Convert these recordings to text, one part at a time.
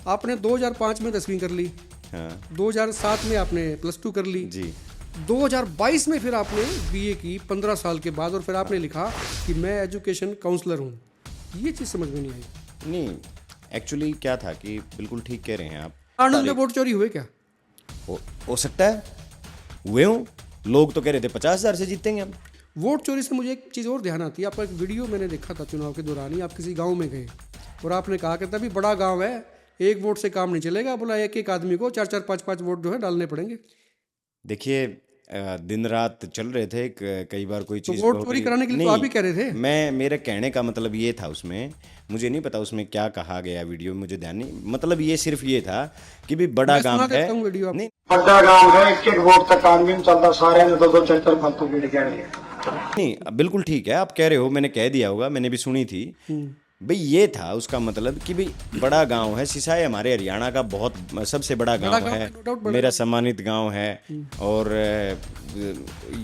आपने 2005 में 10वीं कर ली, हाँ 2007 में आपने +2 कर ली, जी। 2022 में फिर आपने बीए की 15 साल के बाद, और फिर आपने लिखा कि मैं एजुकेशन काउंसलर हूँ। ये चीज़ समझ में नहीं आई। नहीं, एक्चुअली क्या था कि बिल्कुल ठीक कह रहे हैं आप। आनंद में वोट चोरी हुए क्या? हो सकता है हुए हों। लोग तो कह रहे थे 50,000 से जीतेंगे हम। वोट चोरी से मुझे एक चीज़ और ध्यान आती है। आपका एक वीडियो मैंने देखा था चुनाव के दौरान ही, आप किसी गांव में गए और आपने कहा कि तभी बड़ा गांव है, एक वोट से काम नहीं चलेगा, बोला एक एक आदमी को 4-4 5-5 वोट जो है डालने पड़ेंगे। देखिए दिन रात चल रहे थे, कई बार कोई तो चीज़ वोट हो चोरी रही- कराने के लिए तो आप ही कह रहे थे। मैं मेरे कहने का मतलब ये था, उसमें मुझे नहीं पता उसमें क्या कहा गया वीडियो में, मुझे ध्यान नहीं। मतलब ये सिर्फ ये था कि भी बड़ा मैं काम सुना है। देता हूँ वीडियो आपको। नहीं ਵੱਡਾ काम है, एक एक वोट तक काम भी नहीं चलता, सारे ने दो दो चार चार फालतू गेड़ कह रहे हैं। नहीं, बिल्कुल ठीक है, आप कह रहे हो, मैंने कह दिया होगा, मैंने भी सुनी थी। भाई ये था उसका मतलब कि भाई बड़ा गांव है सिसाई, हमारे हरियाणा का बहुत सबसे बड़ा गांव गांव है, है, no doubt बड़ा मेरा सम्मानित गांव है। और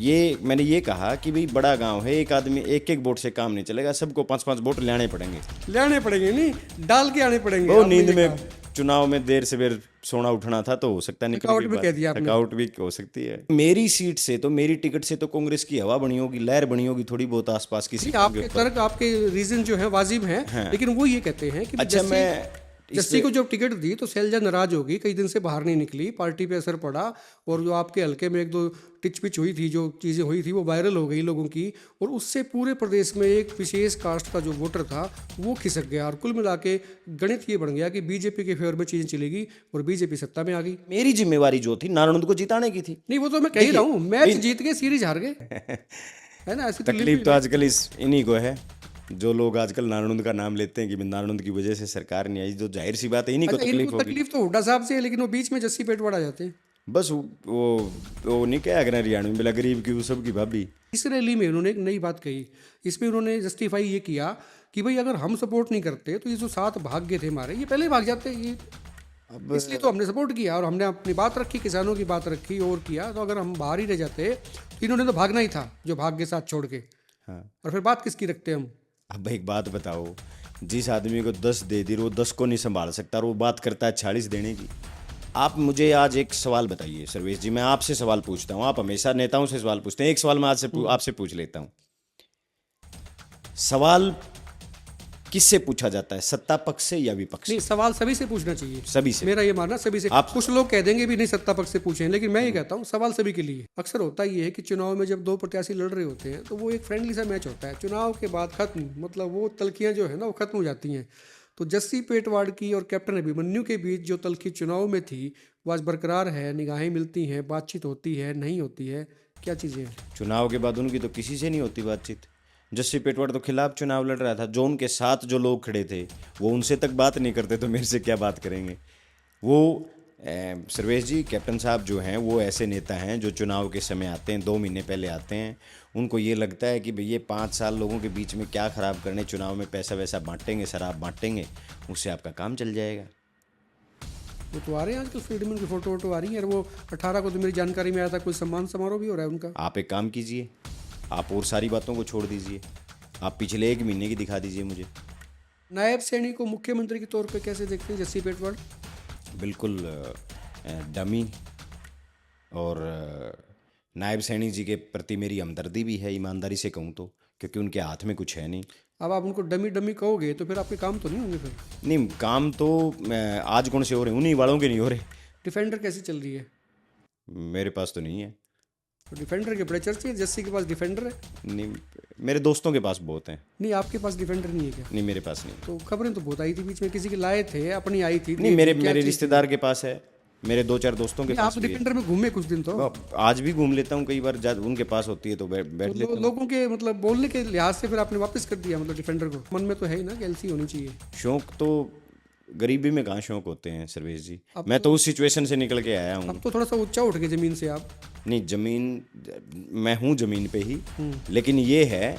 ये मैंने ये कहा कि भाई बड़ा गांव है, एक आदमी एक एक वोट से काम नहीं चलेगा, सबको 5-5 वोट लेने पड़ेंगे। लेने पड़ेंगे नहीं, डाल के आने पड़ेंगे। वो आपने नींद ये में कहा। चुनाव में देर से बेर सोना उठना था, तो हो सकता है थकावट भी कह दिया आपने। थकावट भी हो सकती है। मेरी सीट से तो, मेरी टिकट से तो कांग्रेस की हवा बनी होगी, लहर बनी होगी थोड़ी बहुत आसपास की नहीं, सीटों के आपके ऊपर। तर्क, आपके रीजन जो है वाजिब हैं, लेकिन वो ये कहते हैं कि अच्छा, मैं जस्सी को जब टिकट दी तो शैलजा नाराज होगी, कई दिन से बाहर नहीं निकली, पार्टी पे असर पड़ा, और जो आपके हल्के में एक दो टिच पिच हुई थी, जो चीज़ें हुई थी वो वायरल हो गई लोगों की, और उससे पूरे प्रदेश में एक विशेष कास्ट का जो वोटर था वो खिसक गया, और कुल मिला के गणित ये बन गया कि बीजेपी के फेवर में चीज़ें चलेगी और बीजेपी सत्ता में आ गई। मेरी जिम्मेवारी जो थी नारायण को जिताने की थी। नहीं, वो तो मैं कह ही रहा हूँ, मैच जीत गए, सीरीज हार गए, है ना? ऐसी तकलीफ तो आजकल इन्हीं को है, जो लोग आजकल नारायण का नाम लेते हैं कि नारायण की वजह से सरकार नहीं आई, जो जाहिर सी बात है इन्हीं को तकलीफ इनको होगी। तकलीफ तो हुड्डा साहब से है, लेकिन वो बीच में जस्सी पेटवाड़ आ जाते हैं। बस वो नहीं क्या अगर हरियाणा में मिला गरीब की वो सबकी भाभी। इस रैली में उन्होंने एक नई बात कही, इसमें उन्होंने जस्टिफाई ये किया कि भाई अगर हम सपोर्ट नहीं करते तो ये जो 7 भाग गए थे हमारे, ये पहले ही भाग जाते, ये इसलिए तो हमने सपोर्ट किया और हमने अपनी बात रखी, किसानों की बात रखी और किया। तो अगर हम बाहर ही रह जाते तो इन्होंने तो भागना ही था, जो भाग के साथ छोड़ के। हाँ, और फिर बात किसकी रखते हम? अब एक बात बताओ, जिस आदमी को 10 दे दी वो 10 को नहीं संभाल सकता और वो बात करता है 40 देने की। आप मुझे आज एक सवाल बताइए सर्वेश जी, मैं आपसे सवाल पूछता हूँ, आप हमेशा नेताओं से सवाल पूछते हैं, एक सवाल मैं आज से आपसे पूछ लेता हूँ। सवाल किससे पूछा जाता है, सत्ता पक्ष से या विपक्ष से? नहीं, सवाल सभी से पूछना चाहिए, सभी से। मेरा ये मानना सभी से। आप कुछ लोग कह देंगे भी नहीं सत्ता पक्ष से पूछें, लेकिन मैं ये कहता हूँ सवाल सभी के लिए। अक्सर होता ये है कि चुनाव में जब 2 प्रत्याशी लड़ रहे होते हैं तो वो एक फ्रेंडली सा मैच होता है, चुनाव के बाद खत्म, मतलब वो तलखियाँ जो है ना वो खत्म हो जाती हैं। तो जस्सी पेटवाड़ की और कैप्टन अभिमन्यु के बीच जो तलखी चुनाव में थी वो आज बरकरार है, निगाहें मिलती हैं, बातचीत होती है, नहीं होती है, क्या चीज़ें हैं? चुनाव के बाद उनकी तो किसी से नहीं होती बातचीत। जस्सी पेटवाड़ तो खिलाफ चुनाव लड़ रहा था, जो उनके साथ जो लोग खड़े थे वो उनसे तक बात नहीं करते, तो मेरे से क्या बात करेंगे वो? सर्वेश जी, कैप्टन साहब जो हैं वो ऐसे नेता हैं जो चुनाव के समय आते हैं, 2 महीने पहले आते हैं, उनको ये लगता है कि भाई ये 5 साल लोगों के बीच में क्या ख़राब करने, चुनाव में पैसा वैसा बांटेंगे, शराब बांटेंगे, उससे आपका काम चल जाएगा। वो तो आ रहे हैं आजकल, फ्रीडमैन की फोटो वोटो आ रही है, और वो 18 को तो मेरी जानकारी में आया था कोई सम्मान समारोह भी हो रहा है उनका। आप एक काम कीजिए, आप और सारी बातों को छोड़ दीजिए, आप पिछले 1 महीने की दिखा दीजिए मुझे। नायब सैनी को मुख्यमंत्री के तौर पे कैसे देखते हैं जस्सी पेटवाड़? बिल्कुल डमी, और नायब सैनी जी के प्रति मेरी हमदर्दी भी है, ईमानदारी से कहूँ तो, क्योंकि उनके हाथ में कुछ है नहीं। अब आप उनको डमी डमी कहोगे तो फिर आपके काम तो नहीं होंगे। फिर नहीं, काम तो आज कौन से हो रहे हैं, उन्हीं वालों के नहीं हो रहे। डिफेंडर कैसी चल रही है? मेरे पास तो नहीं है। तो डिफेंडर के बड़े चर्चे हैं, जस्सी के पास डिफेंडर है? नहीं, मेरे दोस्तों के पास बहुत हैं। नहीं, आपके पास डिफेंडर नहीं है क्या? नहीं, मेरे पास नहीं। तो खबरें तो बहुत आई थी बीच में, किसी के लाए थे, अपनी आई थी। नहीं, मेरे क्या चीज़ रिश्तेदार के पास है, मेरे 2-4 दोस्तों के थी? आप पास भी है। डिफेंडर में घूमे कुछ दिन तो आज भी घूम लेता हूँ, कई बार उनके पास होती है तो बैठ लेता हूँ। लोगों के मतलब बोलने के लिहाज से फिर आपने वापस कर दिया, मतलब डिफेंडर को? मन में तो है ही ना कि एलसी होनी चाहिए। शौक तो गरीबी में कहाँ शौक होते हैं सर्वेश जी, मैं तो उस सिचुएशन से निकल के आया हूँ। अब तो थोड़ा सा ऊंचा उठ गए जमीन से आप। नहीं, जमीन मैं हूँ जमीन पे ही, लेकिन ये है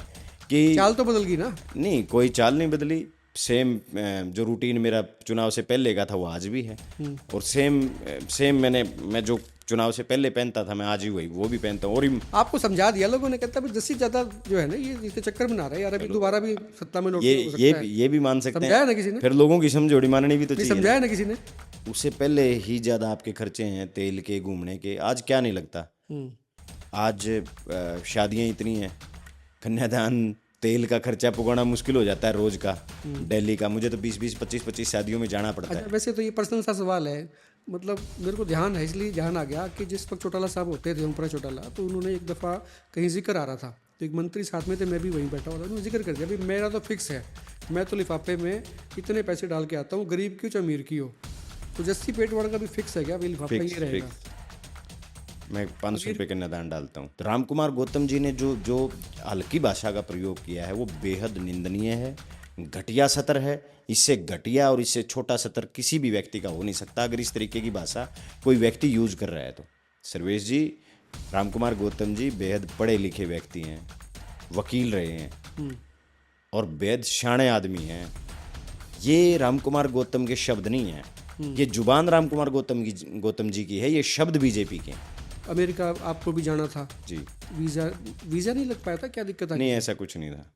कि चाल तो बदल गई ना। नहीं, कोई चाल नहीं बदली। सेम जो रूटीन मेरा चुनाव से पहले का था वो आज भी है, और सेम मैं जो चुनाव से पहले पहनता था मैं आज ही वही वो भी पहनता हूँ। और आपको समझा दिया लोगों ने, कहता है जस्सी ज्यादा जो है ना ये इसके चक्कर में ना रहे यार, अभी दोबारा भी सत्ता में लौट हो सकता है। ये भी मान सकते समझाया हैं ना किसी ने? फिर लोगों की समझौड़ी माननी भी तो नहीं चाहिए समझाया ना किसी ने? ना। उससे पहले ही ज़्यादा आपके खर्चे हैं तेल के, घूमने के। आज क्या नहीं लगता, आज शादियाँ इतनी हैं, कन्यादान, तेल का खर्चा पुगाना मुश्किल हो जाता है रोज का, दिल्ली का। मुझे तो 20-25 शादियों में जाना पड़ता अच्छा, है। वैसे तो ये पर्सनल सा सवाल है, मतलब मेरे को ध्यान है, इसलिए ध्यान आ गया कि जिस वक्त चौटाला साहब होते थे, ओमप्रकाश चौटाला, तो उन्होंने एक दफ़ा कहीं जिक्र आ रहा था, तो एक मंत्री साथ में थे, मैं भी वहीं बैठा हुआ था, उन्होंने जिक्र कर दिया भाई मेरा तो फिक्स है, मैं तो लिफाफे में इतने पैसे डाल के आता हूँ, गरीब की हो चाहे अमीर की हो। तो जस्सी पेटवाड़ का भी फिक्स है क्या भाई, लिफाफा ये रहेगा? मैं 500 रुपये कन्यादान डालता हूँ। तो रामकुमार गौतम जी ने जो हल्की भाषा का प्रयोग किया है वो बेहद निंदनीय है, घटिया सतर है। इससे घटिया और इससे छोटा सतर किसी भी व्यक्ति का हो नहीं सकता अगर इस तरीके की भाषा कोई व्यक्ति यूज कर रहा है तो। सर्वेश जी, रामकुमार गौतम जी बेहद पढ़े लिखे व्यक्ति हैं, वकील रहे हैं और बेहद शाणे आदमी हैं। ये रामकुमार गौतम के शब्द नहीं हैं, ये जुबान रामकुमार गौतम जी की है, ये शब्द बीजेपी के हैं। अमेरिका आपको भी जाना था जी, वीज़ा नहीं लग पाया था, क्या दिक्कत आई? नहीं ऐसा कुछ नहीं था,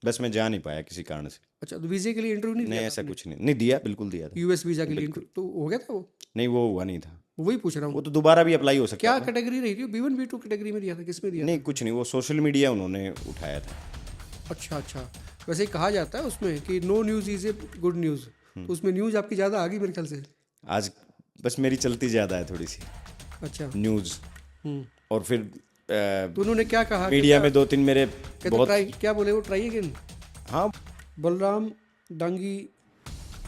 बस मैं जा नहीं पाया किसी कारण से। अच्छा, तो वीज़े के लिए इंटरव्यू नहीं नहीं दिया ऐसा कुछ नहीं दिया, बिल्कुल दिया था। यूएस वीज़ा के लिए इंटरव्यू तो हो गया था वो? नहीं वो हुआ नहीं था, वही पूछ रहा वो हूँ, तो दोबारा भी अप्लाई हो सकता क्या था। कैटेगरी रही थी? B1 B2 कैटेगरी में दिया था, किस में दिया नहीं कुछ नहीं, वो सोशल मीडिया उन्होंने उठाया था। था? अच्छा अच्छा, वैसे ही कहा जाता है उसमें कि no news is a good news, तो उसमें न्यूज़ आपकी ज़्यादा आ गई मेरे ख्याल से। आज बस मेरी चलती ज़्यादा है थोड़ी सी अच्छा, न्यूज़, और फिर तो उन्होंने क्या कहा? मीडिया में 2-3 मेरे कहते बहुत, ट्राई, क्या बोले वो, ट्राई अगेन। हाँ बलराम डांगी,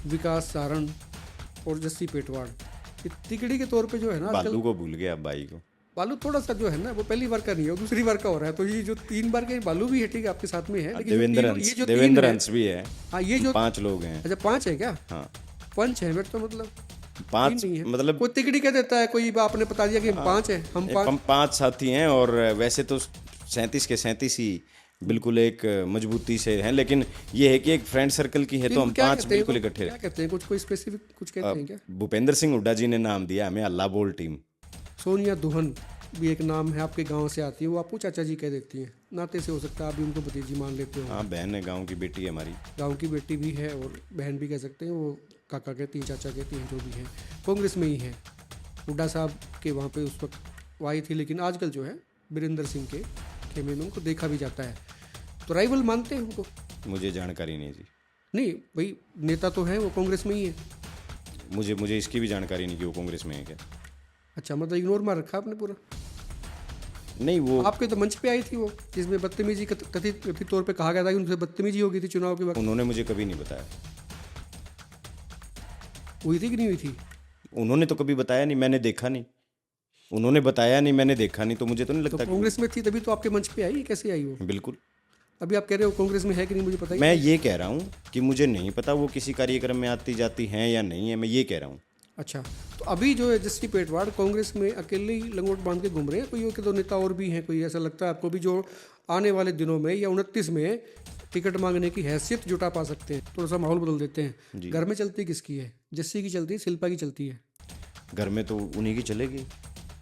विकास सारण और जस्सी पेटवाड़, ये तिकड़ी के तौर पे जो है ना आजकल, बालू को भूल गया, भाई को। बालू थोड़ा सा जो है ना वो पहली बार का नहीं है, वो दूसरी बार का हो रहा है। तो ये जो 3 बार के बालू भी है, ठीक है आपके साथ में है, लेकिन जो ये जो देवेंद्र 3 है, हंस भी है। हाँ ये जो 5 लोग हैं। अच्छा 5 है क्या? हाँ पंच है मेरे तो, मतलब 5 नहीं है, मतलब कोई तिकड़ी कह देता है, कोई आपने बता दिया कि हम 5 है, हम 5। हम 5 साथी हैं, और वैसे तो 37 के 37 ही बिल्कुल एक मजबूती से हैं, लेकिन ये है कि एक फ्रेंड सर्कल की है तो हम 5 बिल्कुल इकट्ठे। क्या कहते हैं, कुछ कोई स्पेसिफिक कुछ कहते हैं क्या? भूपेंद्र सिंह हुड्डा जी ने नाम दिया हमें अल्लाह बोल टीम। सोनिया दुहन भी एक नाम है, आपके गांव से आती है, वो आपको चाचा जी कह देती हैं, नाते से हो सकता है आप भी उनको भतीजी मान लेते हो। हाँ बहन है, गांव की बेटी है हमारी। गांव की बेटी भी है और बहन भी कह सकते हैं, वो काका कहती हैं, चाचा कहती हैं, जो भी हैं कांग्रेस में ही हैं। हुड्डा साहब के वहाँ पे उस वक्त वो आई थी, लेकिन आजकल जो है वीरेंद्र सिंह के खेमे में उनको देखा भी जाता है। तो राइवल मानते हैं उनको? मुझे जानकारी नहीं जी। नहीं भाई, नेता तो है वो कांग्रेस में ही है। मुझे इसकी भी जानकारी नहीं कि वो कांग्रेस में है क्या। अच्छा, मतलब इग्नोर मार रखा आपने पूरा? नहीं वो आपके तो मंच पे आई थी वो, जिसमें बदतमीजी कथित तौर पे कहा गया था कि उनसे बदतमीजी हो गई थी चुनाव के वक्त। उन्होंने मुझे कभी नहीं बताया। हुई थी कि नहीं हुई थी? उन्होंने तो कभी बताया नहीं, मैंने देखा नहीं। उन्होंने बताया नहीं, मैंने देखा नहीं, तो मुझे तो नहीं तो लगता कांग्रेस में थी तभी तो आपके मंच पे आई, कैसे आई वो? बिल्कुल। अभी आप कह रहे हो कांग्रेस में है कि नहीं मुझे पता ही मैं ये कह रहा हूँ कि मुझे नहीं पता वो किसी कार्यक्रम में आती जाती हैं या नहीं है, मैं ये कह रहा हूँ। अच्छा, तो अभी जो है जस्सी पेटवाड़ कांग्रेस में अकेले ही लंगोट बांध के घूम रहे हैं, कोई एक दो नेता और भी हैं, कोई ऐसा लगता है आपको भी जो आने वाले दिनों में या 29 में टिकट मांगने की हैसियत जुटा पा सकते हैं? थोड़ा सा माहौल बदल देते हैं। घर में चलती किसकी है? जस्सी की चलती है, शिल्पा की चलती है? घर में तो उन्हीं की चलेगी।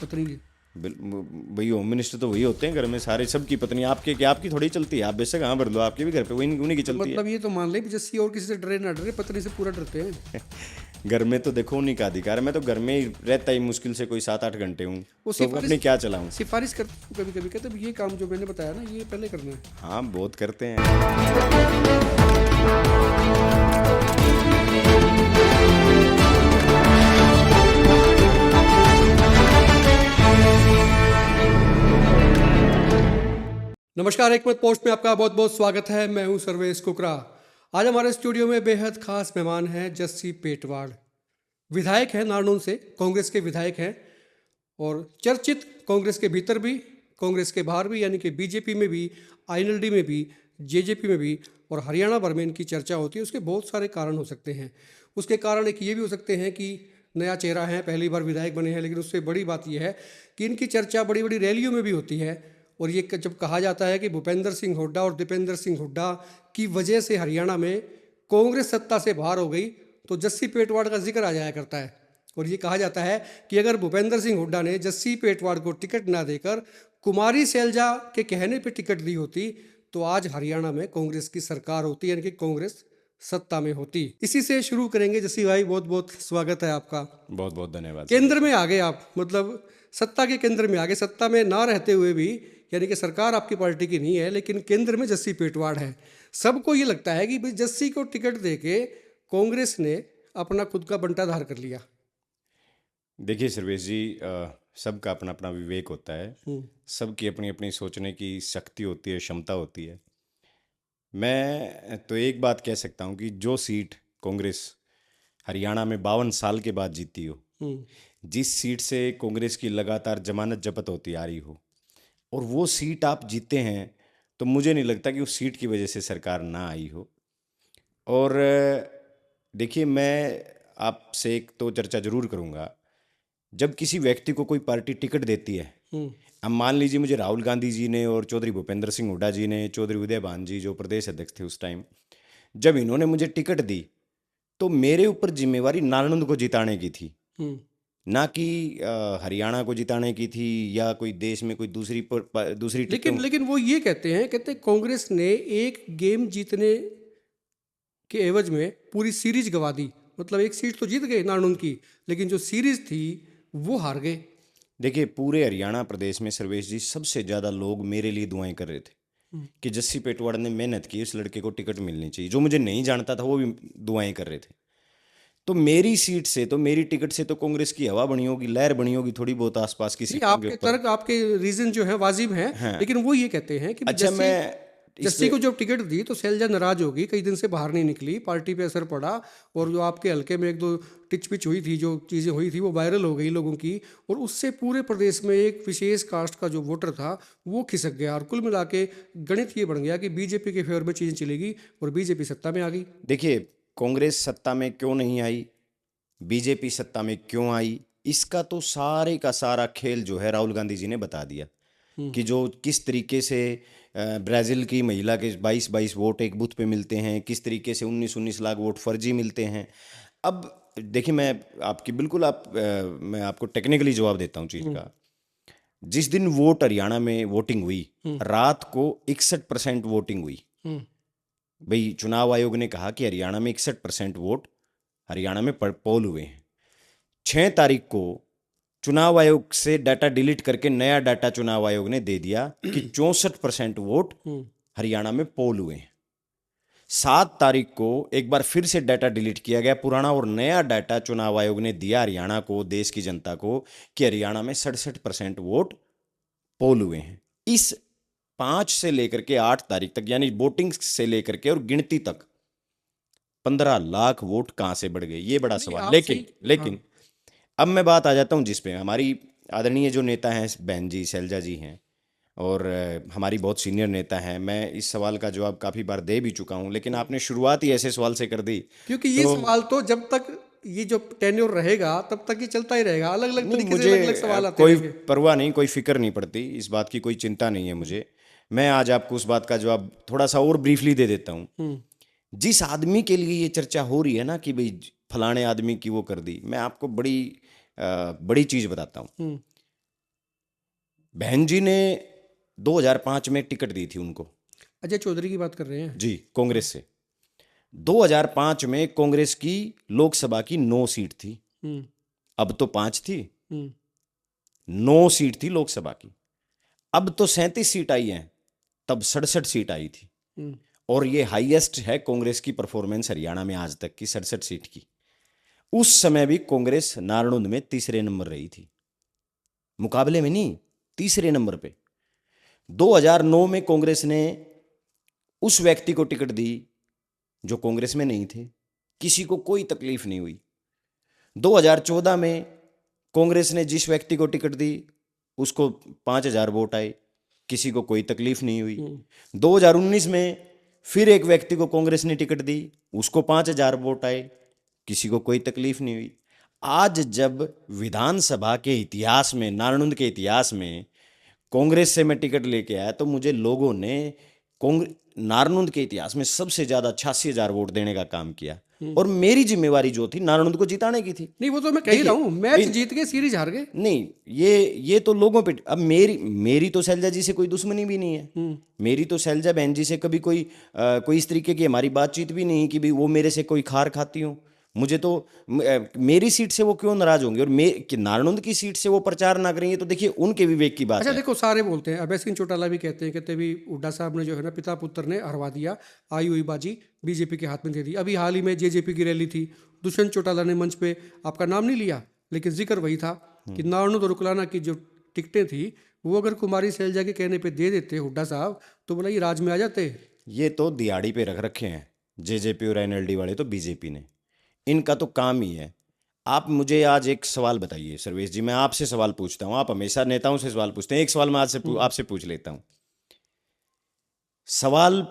पत्नी की? भाई होम मिनिस्टर तो वही होते हैं घर में, सारे सबकी पत्नी। आपके क्या आपकी थोड़ी चलती है? आप बेशक हाँ भर लो, आपके भी घर पे वही उन्हीं की चलती है। मतलब ये तो मान ले जस्सी और किसी से डरे ना डरे, पत्नी से पूरा डरते हैं। घर में तो देखो उन्हीं का अधिकार है। मैं तो घर में ही रहता ही मुश्किल से कोई 7-8 घंटे हूँ, तो अपने क्या चलाऊँ। सिफारिश करते हैं कभी कभी, कहते हैं ये काम जो मैंने बताया ना ये पहले करना है। हाँ बहुत करते हैं। नमस्कार, एक मत पोस्ट में आपका बहुत बहुत स्वागत है। मैं हूं सर्वेश कुकरा। आज हमारे स्टूडियो में बेहद खास मेहमान हैं जस्सी पेटवाड़। विधायक हैं नारनौल से, कांग्रेस के विधायक हैं और चर्चित कांग्रेस के भीतर भी, कांग्रेस के बाहर भी, यानी कि बीजेपी में भी, आईएनएलडी में भी, जेजेपी में भी और हरियाणा भर में इनकी चर्चा होती है। उसके बहुत सारे कारण हो सकते हैं। उसके कारण एक ये भी हो सकते हैं कि नया चेहरा है, पहली बार विधायक बने हैं, लेकिन उससे बड़ी बात यह है कि इनकी चर्चा बड़ी बड़ी रैलियों में भी होती है। और ये जब कहा जाता है कि भूपेंद्र सिंह हुड्डा और दीपेंद्र सिंह हुड्डा की वजह से हरियाणा में कांग्रेस सत्ता से बाहर हो गई तो जस्सी पेटवाड़ का जिक्र आ जाया करता है और ये कहा जाता है कि अगर भूपेंद्र सिंह हुड्डा ने जस्सी पेटवाड़ को टिकट ना देकर कुमारी सैलजा के कहने पे टिकट दी होती तो आज हरियाणा में कांग्रेस की सरकार होती, यानी कि कांग्रेस सत्ता में होती। इसी से शुरू करेंगे। जस्सी भाई, बहुत बहुत स्वागत है आपका। बहुत बहुत धन्यवाद। केंद्र में आ गए आप, मतलब सत्ता के केंद्र में आ गए। सत्ता में ना रहते हुए भी, यानी कि सरकार आपकी पार्टी की नहीं है, लेकिन केंद्र में जस्सी पेटवाड़ है। सबको ये लगता है कि भाई जस्सी को टिकट देके कांग्रेस ने अपना खुद का बंटाधार कर लिया। देखिए सर्वेश जी, सबका अपना अपना विवेक होता है, सबकी अपनी अपनी सोचने की शक्ति होती है, क्षमता होती है। मैं तो एक बात कह सकता हूँ कि जो सीट कांग्रेस हरियाणा में 52 साल के बाद जीती हो, जिस सीट से कांग्रेस की लगातार जमानत जब्त होती आ रही हो, और वो सीट आप जीते हैं, तो मुझे नहीं लगता कि उस सीट की वजह से सरकार ना आई हो। और देखिए, मैं आपसे एक तो चर्चा जरूर करूँगा। जब किसी व्यक्ति को कोई पार्टी टिकट देती है, अब मान लीजिए मुझे राहुल गांधी जी ने और चौधरी भूपेंद्र सिंह हुड्डा जी ने, चौधरी उदय भान जी जो प्रदेश अध्यक्ष थे उस टाइम, जब इन्होंने मुझे टिकट दी तो मेरे ऊपर जिम्मेवारी नालंद को जिताने की थी, ना कि हरियाणा को जिताने की थी या कोई देश में कोई दूसरी लेकिन वो ये कहते कांग्रेस ने एक गेम जीतने के एवज में पूरी सीरीज गवा दी। मतलब एक सीट तो जीत गए नालंद की, लेकिन जो सीरीज थी वो हार गए। देखिए, पूरे हरियाणा प्रदेश में सर्वेश जी सबसे ज़्यादा लोग मेरे लिए दुआएं कर रहे थे कि जस्सी पेटवाड़ ने मेहनत की, इस लड़के को टिकट मिलनी चाहिए। जो मुझे नहीं जानता था वो भी दुआएं कर रहे थे। तो मेरी सीट से, तो मेरी टिकट से तो कांग्रेस की हवा बनी होगी, लहर बनी होगी थोड़ी बहुत आसपास की सीटों के आपके ऊपर। तर्क, आपके रीजन जो है वाजिब हैं, हाँ। लेकिन वो ये कहते हैं कि अच्छा, मैं जस्सी को जब टिकट दी तो शैलजा नाराज होगी, कई दिन से बाहर नहीं निकली, पार्टी पे असर पड़ा, और जो आपके हल्के में एक दो टिच पिच हुई थी, जो चीज़ें हुई थी वो वायरल हो गई लोगों की, और उससे पूरे प्रदेश में एक विशेष कास्ट का जो वोटर था वो खिसक गया, और कुल मिला के गणित ये बन गया कि बीजेपी के फेवर में चीज़ें चलेगी और बीजेपी सत्ता में आ गई। देखिए, कांग्रेस सत्ता में क्यों नहीं आई, बीजेपी सत्ता में क्यों आई, इसका तो सारे का सारा खेल जो है राहुल गांधी जी ने बता दिया कि जो किस तरीके से ब्राज़ील की महिला के 22-22 वोट एक बूथ पे मिलते हैं, किस तरीके से 19-19 लाख वोट फर्जी मिलते हैं। अब देखिए, मैं आपको टेक्निकली जवाब देता हूँ चीज़ का। जिस दिन वोट हरियाणा में वोटिंग हुई, रात को 61% वोटिंग हुई। भाई, चुनाव आयोग ने कहा कि हरियाणा में 61% वोट हरियाणा में पोल हुए हैं। 6 तारीख को चुनाव आयोग से डाटा डिलीट करके नया डाटा चुनाव आयोग ने दे दिया कि 64% वोट हरियाणा में पोल हुए हैं। 7 तारीख को एक बार फिर से डाटा डिलीट किया गया, पुराना और नया डाटा चुनाव आयोग ने दिया हरियाणा को, देश की जनता को, कि हरियाणा में 67% वोट पोल हुए हैं। इस 5 से लेकर के 8 तारीख तक, यानी वोटिंग से लेकर के और गिनती तक 15 लाख वोट कहां से बढ़ गए, ये बड़ा सवाल। लेकिन अब मैं बात आ जाता हूं जिस पे हमारी आदरणीय जो नेता हैं, बहन जी शैलजा जी हैं, और हमारी बहुत सीनियर नेता हैं। मैं इस सवाल का जवाब काफ़ी बार दे भी चुका हूं, लेकिन आपने शुरुआत ही ऐसे सवाल से कर दी, क्योंकि ये सवाल तो जब तक ये जो टेन्योर रहेगा तब तक ये चलता ही रहेगा। अलग अलग तरीके से अलग अलग सवाल आते कोई रहेंगे। परवाह नहीं, कोई फिक्र नहीं पड़ती, इस बात की कोई चिंता नहीं है मुझे। मैं आज आपको उस बात का जवाब थोड़ा सा और ब्रीफली दे देता हूँ। जिस आदमी के लिए ये चर्चा हो रही है ना कि भाई फलाने आदमी की वो कर दी, मैं आपको बड़ी चीज बताता हूँ। बहन जी ने 2005 में टिकट दी थी उनको। अजय चौधरी की बात कर रहे हैं जी, कांग्रेस से। 2005 में कांग्रेस की लोकसभा की 9 सीट थी, अब तो 5 थी। 9 सीट थी लोकसभा की, अब तो 37 सीट आई हैं, तब 67 सीट आई थी। और ये हाईएस्ट है कांग्रेस की परफॉर्मेंस हरियाणा में आज तक की, 67 सीट की। उस समय भी कांग्रेस नारनौंद में तीसरे नंबर रही थी, मुकाबले में नहीं, तीसरे नंबर पे। 2009 में कांग्रेस ने उस व्यक्ति को टिकट दी जो कांग्रेस में नहीं थे, किसी को कोई तकलीफ नहीं हुई। 2014 में कांग्रेस ने जिस व्यक्ति को टिकट दी उसको 5000 वोट आए, किसी को कोई तकलीफ नहीं हुई। 2019 में फिर एक व्यक्ति को कांग्रेस ने टिकट दी, उसको 5000 वोट आए, किसी को कोई तकलीफ नहीं हुई। आज जब विधानसभा के इतिहास में, नारनौंद के इतिहास में कांग्रेस से मैं टिकट लेके आया, तो मुझे लोगों ने कांग्रेस नारनौंद के इतिहास में सबसे ज्यादा 86,000 वोट देने का काम किया, और मेरी जिम्मेवारी जो थी नारनौंद को जिताने की थी। नहीं, वो तो मैं कह ही रहा हूँ, मैच जीत गए, सीरीज हार गए। नहीं, ये तो लोगों पे। अब मेरी तो शैलजा जी से कोई दुश्मनी भी नहीं है। मेरी तो शैलजा बहन जी से कभी कोई इस तरीके की हमारी बातचीत भी नहीं कि भी वो मेरे से कोई खार खाती हो। मुझे तो मेरी सीट से वो क्यों नाराज होंगे, और कि नारनौंद की सीट से वो प्रचार ना करेंगे, तो देखिए उनके विवेक की बात अच्छा है। देखो, सारे बोलते हैं, अभय सिंह चौटाला भी कहते भी हुड्डा साहब ने जो है ना पिता पुत्र ने हरवा दिया, आई हुई बाजी बीजेपी के हाथ में दे दी। अभी हाल ही में जेजेपी की रैली थी, दुष्यंत चौटाला ने मंच पे आपका नाम नहीं लिया, लेकिन जिक्र वही था कि नारनौंद और रुकलाना की जो टिकटें थी वो अगर कुमारी शैलजा के कहने पे दे देते हुड्डा साहब, तो बोला ये राज में आ जाते। ये तो दिहाड़ी पे रख रखे हैं जेजेपी और एनएलडी वाले, तो बीजेपी ने, इनका तो काम ही है। आप मुझे आज एक सवाल बताइए सर्वेश जी, मैं आपसे सवाल पूछता हूं, आप हमेशा नेताओं से सवाल पूछते हैं, एक सवाल मैं आपसे पूछ लेता हूं। सवाल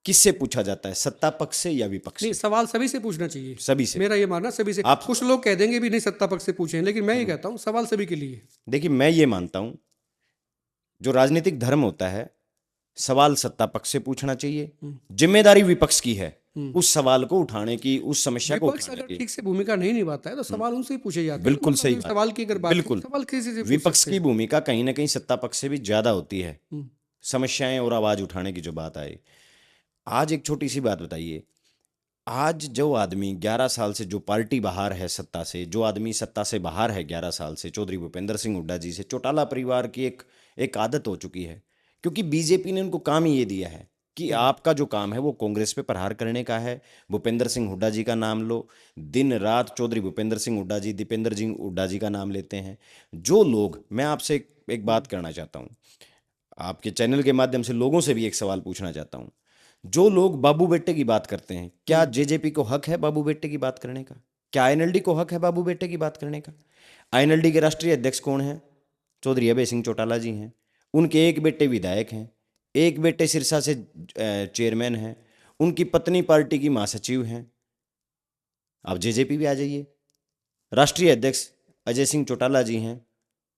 किससे पूछा जाता है, सत्ता पक्ष से या विपक्ष नहीं, से? सवाल सभी से पूछना चाहिए, सभी से। मेरा ये मानना, सभी से। आप कुछ लोग कह देंगे भी नहीं सत्ता पक्ष से पूछें, लेकिन मैं ये कहता हूँ सवाल सभी के लिए। देखिए, मैं ये मानता हूं जो राजनीतिक धर्म होता है, सवाल सत्ता पक्ष से पूछना चाहिए, जिम्मेदारी विपक्ष की है उस सवाल को उठाने की, उस समस्या को विपक्ष उठाने अगर की। ठीक से भूमिका नहीं निभाता है तो सवाल उनसे ही पूछे जाते हैं। बिल्कुल मतलब सही इस बात। सवाल की अगर बात करें, बिल्कुल। सवाल किसी से पूछ विपक्ष सकते की हैं। भूमिका कहीं ना कहीं सत्ता पक्ष से भी ज्यादा होती है, समस्याएं और आवाज उठाने की जो बात आए। आज एक छोटी सी बात बताइए, आज जो आदमी 11 साल से जो पार्टी बाहर है सत्ता से, जो आदमी सत्ता से बाहर है 11 साल से, चौधरी भूपेंद्र सिंह हुड्डा जी से, चौटाला परिवार की एक आदत हो चुकी है, क्योंकि बीजेपी ने उनको काम ही ये दिया है कि आपका जो काम है वो कांग्रेस पे प्रहार करने का है। भूपेंद्र सिंह हुड्डा जी का नाम लो, दिन रात चौधरी भूपेंद्र सिंह हुड्डा जी, दीपेंद्र सिंह हुड्डा जी का नाम लेते हैं। जो लोग, मैं आपसे एक बात करना चाहता हूँ, आपके चैनल के माध्यम से लोगों से भी एक सवाल पूछना चाहता हूँ। जो लोग बाबू बेटे की बात करते हैं, क्या जेजेपी को हक है बाबू बेटे की बात करने का? क्या आईएनएलडी को हक है बाबू बेटे की बात करने का? आईएनएलडी के राष्ट्रीय अध्यक्ष कौन है? चौधरी अभय सिंह चौटाला जी हैं। उनके एक बेटे विधायक हैं, एक बेटे सिरसा से चेयरमैन हैं, उनकी पत्नी पार्टी की महासचिव हैं। आप जेजेपी भी आ जाइए, राष्ट्रीय अध्यक्ष अजय सिंह चौटाला जी हैं,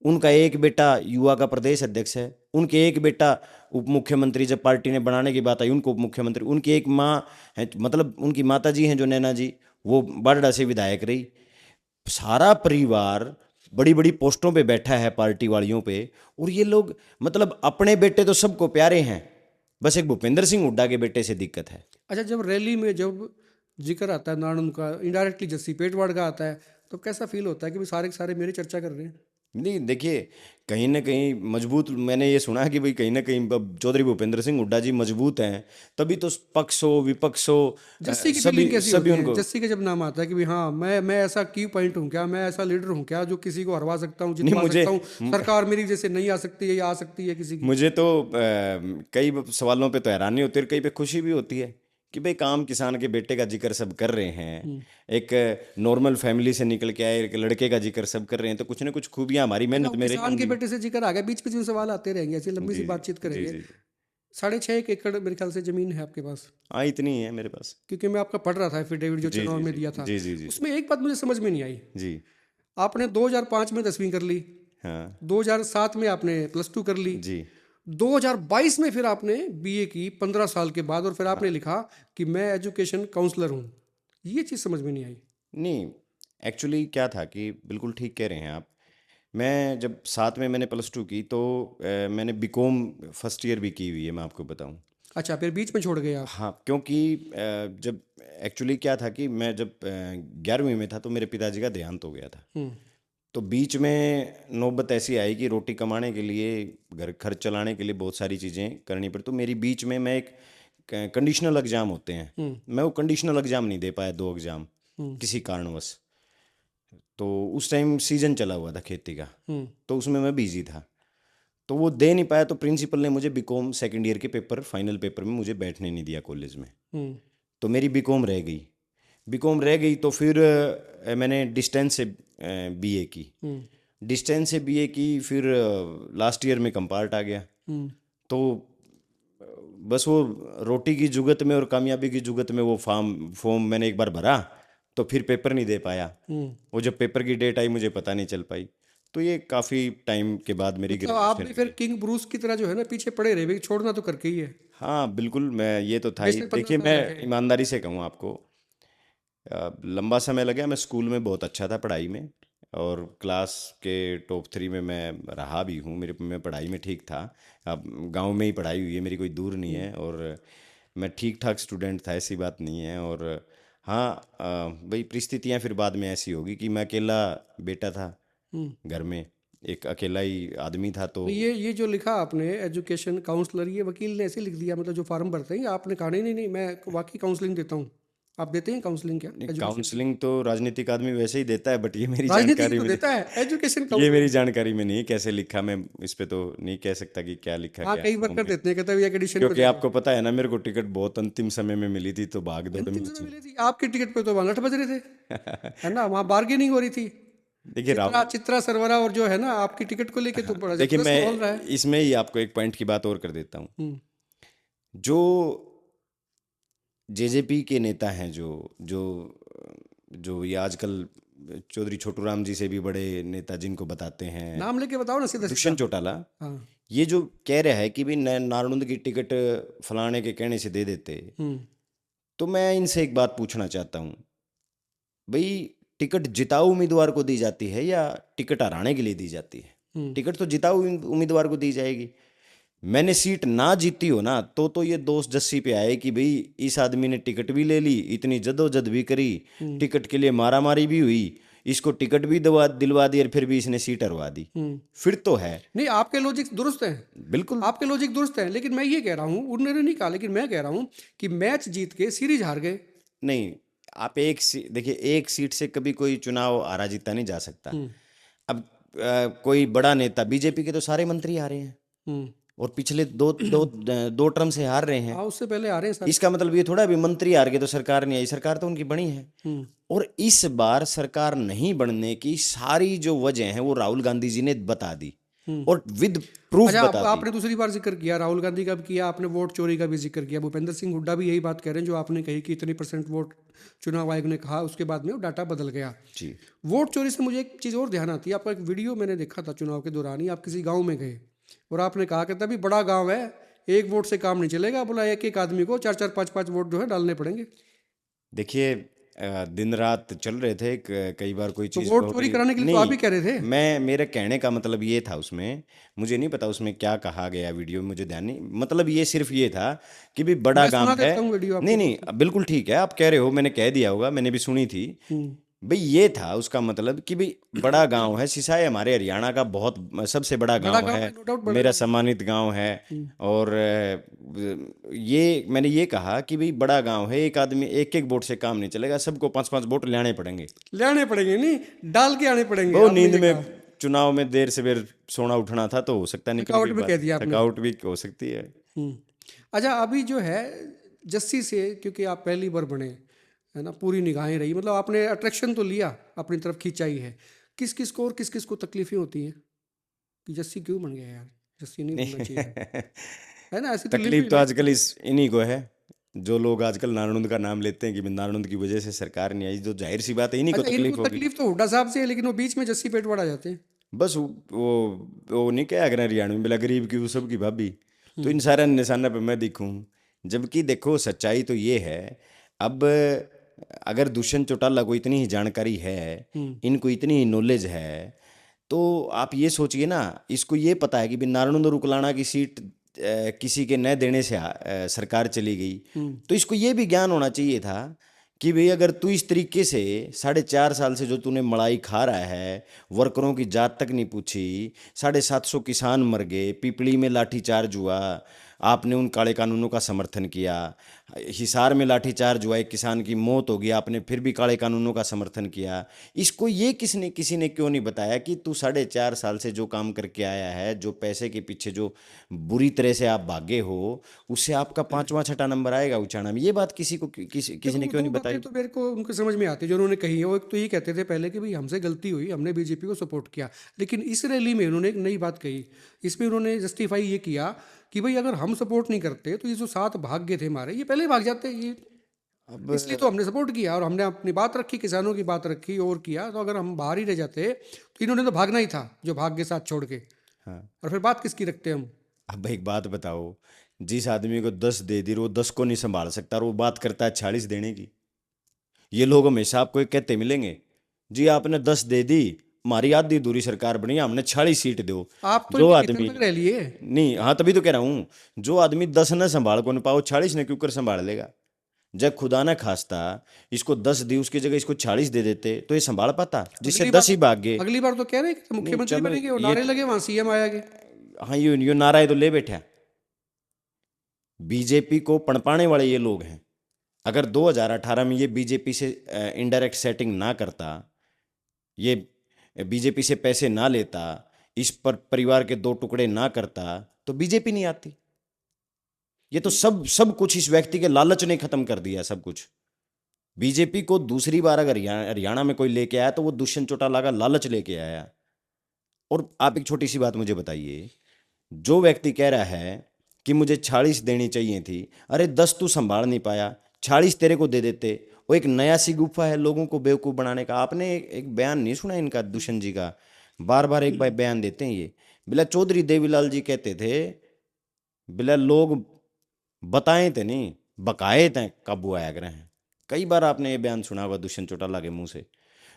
उनका एक बेटा युवा का प्रदेश अध्यक्ष है, उनके एक बेटा उप मुख्यमंत्री, जब पार्टी ने बनाने की बात आई उनको उप मुख्यमंत्री, उनकी एक माँ है, मतलब उनकी माता जी हैं जो नैना जी, वो बारडा से विधायक रही। सारा परिवार बड़ी बड़ी पोस्टों पे बैठा है पार्टी वालियों पे, और ये लोग मतलब अपने बेटे तो सबको प्यारे हैं, बस एक भूपेंद्र सिंह हुड्डा के बेटे से दिक्कत है। अच्छा, जब रैली में जब जिक्र आता है नारायण का, इनडायरेक्टली जस्सी पेटवाड़ का आता है, तो कैसा फील होता है कि भाई सारे के सारे मेरी चर्चा कर रहे हैं? नहीं, देखिए, कहीं ना कहीं मजबूत, मैंने ये सुना कि भाई कहीं ना कहीं चौधरी भूपेंद्र सिंह हुड्डा जी मजबूत हैं, तभी तो पक्ष हो विपक्ष हो जस्सी की सभी फीलिंग कैसी सभी होती है उनको। जस्सी का जब नाम आता है कि भाई हाँ, मैं ऐसा की पॉइंट हूँ क्या, मैं ऐसा लीडर हूँ क्या जो किसी को हरवा सकता हूँ, नहीं, जितवा मुझे सकता हूँ, सरकार मेरी जैसे नहीं आ सकती है या आ सकती है किसी की? मुझे तो कई सवालों पे तो हैरानी होती है, कई पे खुशी भी होती है कि भाई काम किसान के बेटे का जिक्र सब कर रहे हैं, एक नॉर्मल फैमिली से निकल के आए एक लड़के का जिक्र सब कर रहे हैं, तो कुछ ना कुछ खूबियां हमारी मेहनत में किसान के रहेंगी। बेटे से जिक्र आ गया, बीच बीच में सवाल आते रहेंगे, ऐसी लंबी सी बातचीत जी करेंगे। जी। 6.5 एकड़ मेरे ख्याल से जमीन है आपके पास, हाँ, इतनी है मेरे पास। क्योंकि मैं आपका पढ़ रहा था एफिडेविट जो जी चुनाव जी में जी दिया था। जी जी जी उसमें एक बात मुझे समझ में नहीं आई। जी। आपने 2005 में 10वीं कर ली, हाँ 2007 में आपने +2 कर ली, जी। 2022 में फिर आपने बीए की 15 साल के बाद, और फिर आपने लिखा कि मैं एजुकेशन काउंसलर हूँ। ये चीज़ समझ में नहीं आई। नहीं, एक्चुअली क्या था कि बिल्कुल ठीक कह रहे हैं आप। मैं जब 7 में मैंने +2 की तो मैंने बीकॉम फर्स्ट ईयर भी की हुई है, मैं आपको बताऊं। अच्छा, फिर बीच में छोड़ गए आप? हाँ, क्योंकि जब एक्चुअली क्या था कि मैं जब 11वीं में था तो मेरे पिताजी का देहांत हो गया था। तो बीच में नौबत ऐसी आई कि रोटी कमाने के लिए, घर खर्च चलाने के लिए बहुत सारी चीज़ें करनी पड़ी। तो मेरी बीच में मैं एक कंडीशनल एग्ज़ाम होते हैं, मैं वो कंडीशनल एग्ज़ाम नहीं दे पाया, 2 एग्ज़ाम किसी कारणवश। तो उस टाइम सीजन चला हुआ था खेती का, तो उसमें मैं बिजी था, तो वो दे नहीं पाया। तो प्रिंसिपल ने मुझे बीकॉम सेकंड ईयर के पेपर, फाइनल पेपर में मुझे बैठने नहीं दिया कॉलेज में। तो मेरी बीकॉम रह गई। बीकॉम रह गई तो फिर मैंने डिस्टेंस से बीए की। डिस्टेंस से बीए की, फिर लास्ट ईयर में कंपार्ट आ गया। तो बस वो रोटी की जुगत में और कामयाबी की जुगत में वो फॉर्म मैंने एक बार भरा, तो फिर पेपर नहीं दे पाया। वो जब पेपर की डेट आई मुझे पता नहीं चल पाई। तो ये काफ़ी टाइम के बाद मेरी तो आप भी ग्रेजुएशन। फिर किंग ब्रूस की तरह जो है ना पीछे पड़े रहे, भाई छोड़ना तो करके ही है। हाँ बिल्कुल, मैं ये तो था ही। 20 से 15 देखिए साल लगे मैं हैं। ईमानदारी से कहूँ आपको, लंबा समय लगा। मैं स्कूल में बहुत अच्छा था पढ़ाई में, और क्लास के टॉप 3 में मैं रहा भी हूँ। मेरे मैं पढ़ाई में ठीक था। अब गांव में ही पढ़ाई हुई है मेरी, कोई दूर नहीं है, और मैं ठीक ठाक स्टूडेंट था, ऐसी बात नहीं है। और हाँ, भाई परिस्थितियाँ फिर बाद में ऐसी होगी कि मैं अकेला बेटा था हम्म। घर में, एक अकेला ही आदमी था, तो तो ये जो लिखा आपने एजुकेशन काउंसलर, ये वकील ने ऐसे लिख दिया, मतलब जो फॉर्म भरते हैं, या आपने कहा नहीं नहीं नहीं मैं वाकई काउंसलिंग देता हूँ? आप देते हैं काउंसलिंग क्या एजुकेशन की? काउंसलिंग तो राजनीतिक आदमी वैसे ही देता है, बट ये मेरी राजनीति की जानकारी तो में देता है, एजुकेशन नहीं, ये मेरी काउंसलिंग। जानकारी में नहीं है कैसे लिखा। मैं इस पे तो नहीं कह सकता कि क्या लिखा हाँ, क्या कई फॉर्म वर्कर में, देते हैं, कहते हैं भैया एडिशन पे क्योंकि दे दो। आपको पता है ना, मेरे को टिकट बहुत अंतिम समय में मिली थी, तो भाग दौड़ में अंतिम समय मुझे मिली थी आपकी टिकट पे, तो वहाँ 8 बज रहे थे, है ना, वहाँ बार्गेनिंग हो रही थी। देखिए चित्रा राहुल, चित्रा सरवरा और जो है ना, आपकी टिकट को लेके तो बड़ा देखिए जबरदस्त मैं माहौल रहा है। इसमें ही आपको एक पॉइंट की बात और कर देता हूँ। हम्म। जो जेजेपी के नेता हैं, जो जो जो ये आजकल चौधरी छोटू राम जी से भी बड़े नेता जिनको बताते हैं, नाम लेके बताओ ना सीधा सीधा। दुष्यंत चौटाला, हाँ। ये जो कह रहा है कि भाई नारनौंद की टिकट फलाने के कहने से दे देते, हम्म। तो मैं इनसे एक बात पूछना चाहता हूँ, भाई टिकट जिताऊ उम्मीदवार को दी जाती है या टिकट हराने के लिए दी जाती है? हम्म। टिकट तो जिताऊ उम्मीदवार को दी जाएगी। मैंने सीट ना जीती हो ना, तो ये दोष जस्सी पे आए कि भाई इस आदमी ने टिकट भी ले ली, इतनी जद्दोजहद भी करी, टिकट के लिए मारामारी भी हुई, इसको टिकट भी दिलवा दी, और फिर भी इसने सीट हरवा दी। हम्म। फिर तो है। नहीं, आपके लॉजिक दुरुस्त हैं, बिल्कुल। आपके लॉजिक दुरुस्त हैं, लेकिन मैं ये कह रहा हूँ, उन्होंने नहीं कहा, लेकिन मैं कह रहा हूँ कि मैच जीत के सीरीज हार गए। नहीं, आप देखिए, एक सीट से कभी कोई चुनाव हारा जीता नहीं जा सकता। अब कोई बड़ा नेता, बीजेपी के तो सारे मंत्री आ रहे हैं, हम्म। और पिछले दो टर्म से हार रहे हैं। हाँ, उससे पहले आ रहे हैं सारे। इसका मतलब ये थोड़ा भी मंत्री हार गए तो सरकार नहीं आई, सरकार तो उनकी बनी है। हम्म। और इस बार सरकार नहीं बनने की सारी जो वजह है वो राहुल गांधी जी ने बता दी, और विद प्रूफ अच्छा, बता दी। आपने दूसरी बार जिक्र किया राहुल गांधी का भी किया, आपने वोट चोरी का भी जिक्र किया। भूपेंद्र सिंह हुड्डा भी यही बात कह रहे हैं, जो आपने कही कि इतनी % वोट चुनाव आयोग ने कहा, उसके बाद में वो डाटा बदल गया। जी। वोट चोरी से मुझे एक चीज़ और ध्यान आती है, आपका एक वीडियो मैंने देखा था चुनाव के दौरान ही, आप किसी गाँव में गए और आपने कहा कि तभी बड़ा गाँव है, एक वोट से काम नहीं चलेगा, बोला एक एक आदमी को 4-4 5-5 वोट जो है डालने पड़ेंगे। देखिए, दिन रात चल रहे थे, कई बार कोई तो चीज़ वोट हो चोरी रही कराने के लिए तो आप ही कह रहे थे। मैं, मेरे कहने का मतलब ये था, उसमें मुझे नहीं पता उसमें क्या कहा गया वीडियो में, मुझे ध्यान नहीं, मतलब ये सिर्फ ये था कि भी बड़ा मैं काम सुना है। देता हूँ वीडियो नहीं आपको। नहीं, बिल्कुल ठीक है, आप कह रहे हो, मैंने कह दिया होगा, मैंने भी सुनी थी। भाई ये था उसका मतलब कि भाई बड़ा गांव है, सिसाई हमारे हरियाणा का बहुत सबसे बड़ा बड़ा गांव गाँव है, है, नो डाउट बड़ा मेरा गाँव है। सम्मानित गांव है। और ये मैंने ये कहा कि भाई बड़ा गांव है, एक आदमी एक एक वोट से काम नहीं चलेगा, सबको 5-5 वोट लाने पड़ेंगे। लेने पड़ेंगे नहीं, डाल के आने पड़ेंगे, वो आपने नींद ये में कहा। चुनाव में देर से बेर सोना उठना था, तो हो सकता है, निकल थकावट गई में कह बात, दिया आपने। थकावट भी हो सकती है। अच्छा, अभी जो है जस्सी से, क्योंकि आप पहली बार बने, है ना, पूरी निगाहें रही, मतलब आपने अट्रैक्शन तो लिया, अपनी तरफ खिंचाई है। किस किस को और किस किस को तकलीफें होती हैं कि जस्सी क्यों बन गया यार, जस्सी नहीं बनना चाहिए था, है ना, ऐसी तो तकलीफ लिमिट तो है। आजकल इस इन्हीं को है, जो लोग आजकल नारनौंद का नाम लेते हैं कि नारनौंद की वजह से सरकार नहीं आई, तो जाहिर सी बात है इन्हीं को अच्छा, इनको तकलीफ होगी। तकलीफ तो हुड्डा साहब से है, लेकिन वो बीच में जस्सी पेटवाड़ आ जाते हैं। बस वो नहीं क्या करें हरियाणा में, बोला गरीब की वो सब की भाभी, तो इन सारे निशाना पे मैं दिखूं। जबकि देखो सच्चाई तो ये है, अब अगर दुष्यंत चौटाला को इतनी ही जानकारी है, इनको इतनी ही नॉलेज है, तो आप ये सोचिए ना, इसको ये पता है कि भी नारायण उकलाना की सीट किसी के न देने से सरकार चली गई, तो इसको ये भी ज्ञान होना चाहिए था कि भाई अगर तू इस तरीके से 4.5 साल से जो तूने मलाई खा रहा है, वर्करों की जात तक नहीं पूछी, 750 किसान मर गए, पिपली में लाठीचार्ज हुआ, आपने उन काले कानूनों का समर्थन किया, हिसार में लाठीचार्ज हुआ, एक किसान की मौत हो गई, आपने फिर भी काले कानूनों का समर्थन किया। इसको ये किसी ने क्यों नहीं बताया कि तू 4.5 साल से जो काम करके आया है, जो पैसे के पीछे जो बुरी तरह से आप भागे हो, उससे आपका 5वां 6वां नंबर आएगा उचाना में। ये बात किसी देखो, ने वो क्यों दो नहीं बातें बताई? तो मेरे को उनके समझ में आती है जो उन्होंने कही है। वो एक तो ये कहते थे पहले कि भाई हमसे गलती हुई, हमने बीजेपी को सपोर्ट किया, लेकिन इस रैली में उन्होंने एक नई बात कही, इसमें उन्होंने जस्टिफाई ये किया कि भाई अगर हम सपोर्ट नहीं करते तो ये जो 7 भाग गए थे हमारे, ये पहले ही भाग जाते, ये अब इसलिए तो हमने सपोर्ट किया और हमने अपनी बात रखी, किसानों की बात रखी और किया। तो अगर हम बाहर ही रह जाते तो इन्होंने तो भागना ही था, जो भाग के साथ छोड़ के, हाँ, और फिर बात किसकी रखते हम। अब एक बात बताओ जिस आदमी को 10 दे दी वो 10 को नहीं संभाल सकता और वो बात करता है 40 देने की। ये लोग हमेशा आपको एक कहते मिलेंगे, जी आपने 10 दे दी, हमारी आधी दूरी सरकार बनी, हमने 40 सीट दो। आप तो जो इनके आदमी कितने तक रह लिए। नहीं, हाँ तभी तो कह रहा हूँ, जो आदमी 10 न संभाल को न पाओ 40 ने क्यों कर संभाल लेगा। जब खुदा ना खास्ता इसको 10 दी, उसकी जगह इसको 40 दे देते तो ये संभाल पाता, जिससे अगली 10 ही भाग गए। अगली बार तो कह रहे हैं कि मुख्यमंत्री चलो बनेंगे और ये नारे लगे वहां सीएम आएंगे। हाँ, यो नारा है तो ले बैठा। बीजेपी को पनपाने वाले ये लोग हैं। अगर 2018 में ये बीजेपी से इनडायरेक्ट सेटिंग ना करता, ये बीजेपी से पैसे ना लेता, इस पर परिवार के 2 टुकड़े ना करता, तो बीजेपी नहीं आती। ये तो सब कुछ इस व्यक्ति के लालच ने खत्म कर दिया, सब कुछ। बीजेपी को दूसरी बार अगर हरियाणा में कोई लेके आया तो वो दुष्यंत चौटाला का लालच लेके आया। और आप एक छोटी सी बात मुझे बताइए, जो व्यक्ति कह रहा है कि मुझे 40 देनी चाहिए थी, अरे 10 तू संभाल नहीं पाया, 40 तेरे को दे देते। वो एक नया सी गुफा है लोगों को बेवकूफ़ बनाने का। आपने एक बयान नहीं सुना इनका, दुष्यंत जी का? बार बार एक बार बयान देते हैं ये। बिला चौधरी देवीलाल जी कहते थे, बिला लोग बताए थे नहीं बकाए थे काबू आया कर हैं। कई बार आपने ये बयान सुना होगा दुष्यंत चौटाला के मुंह से।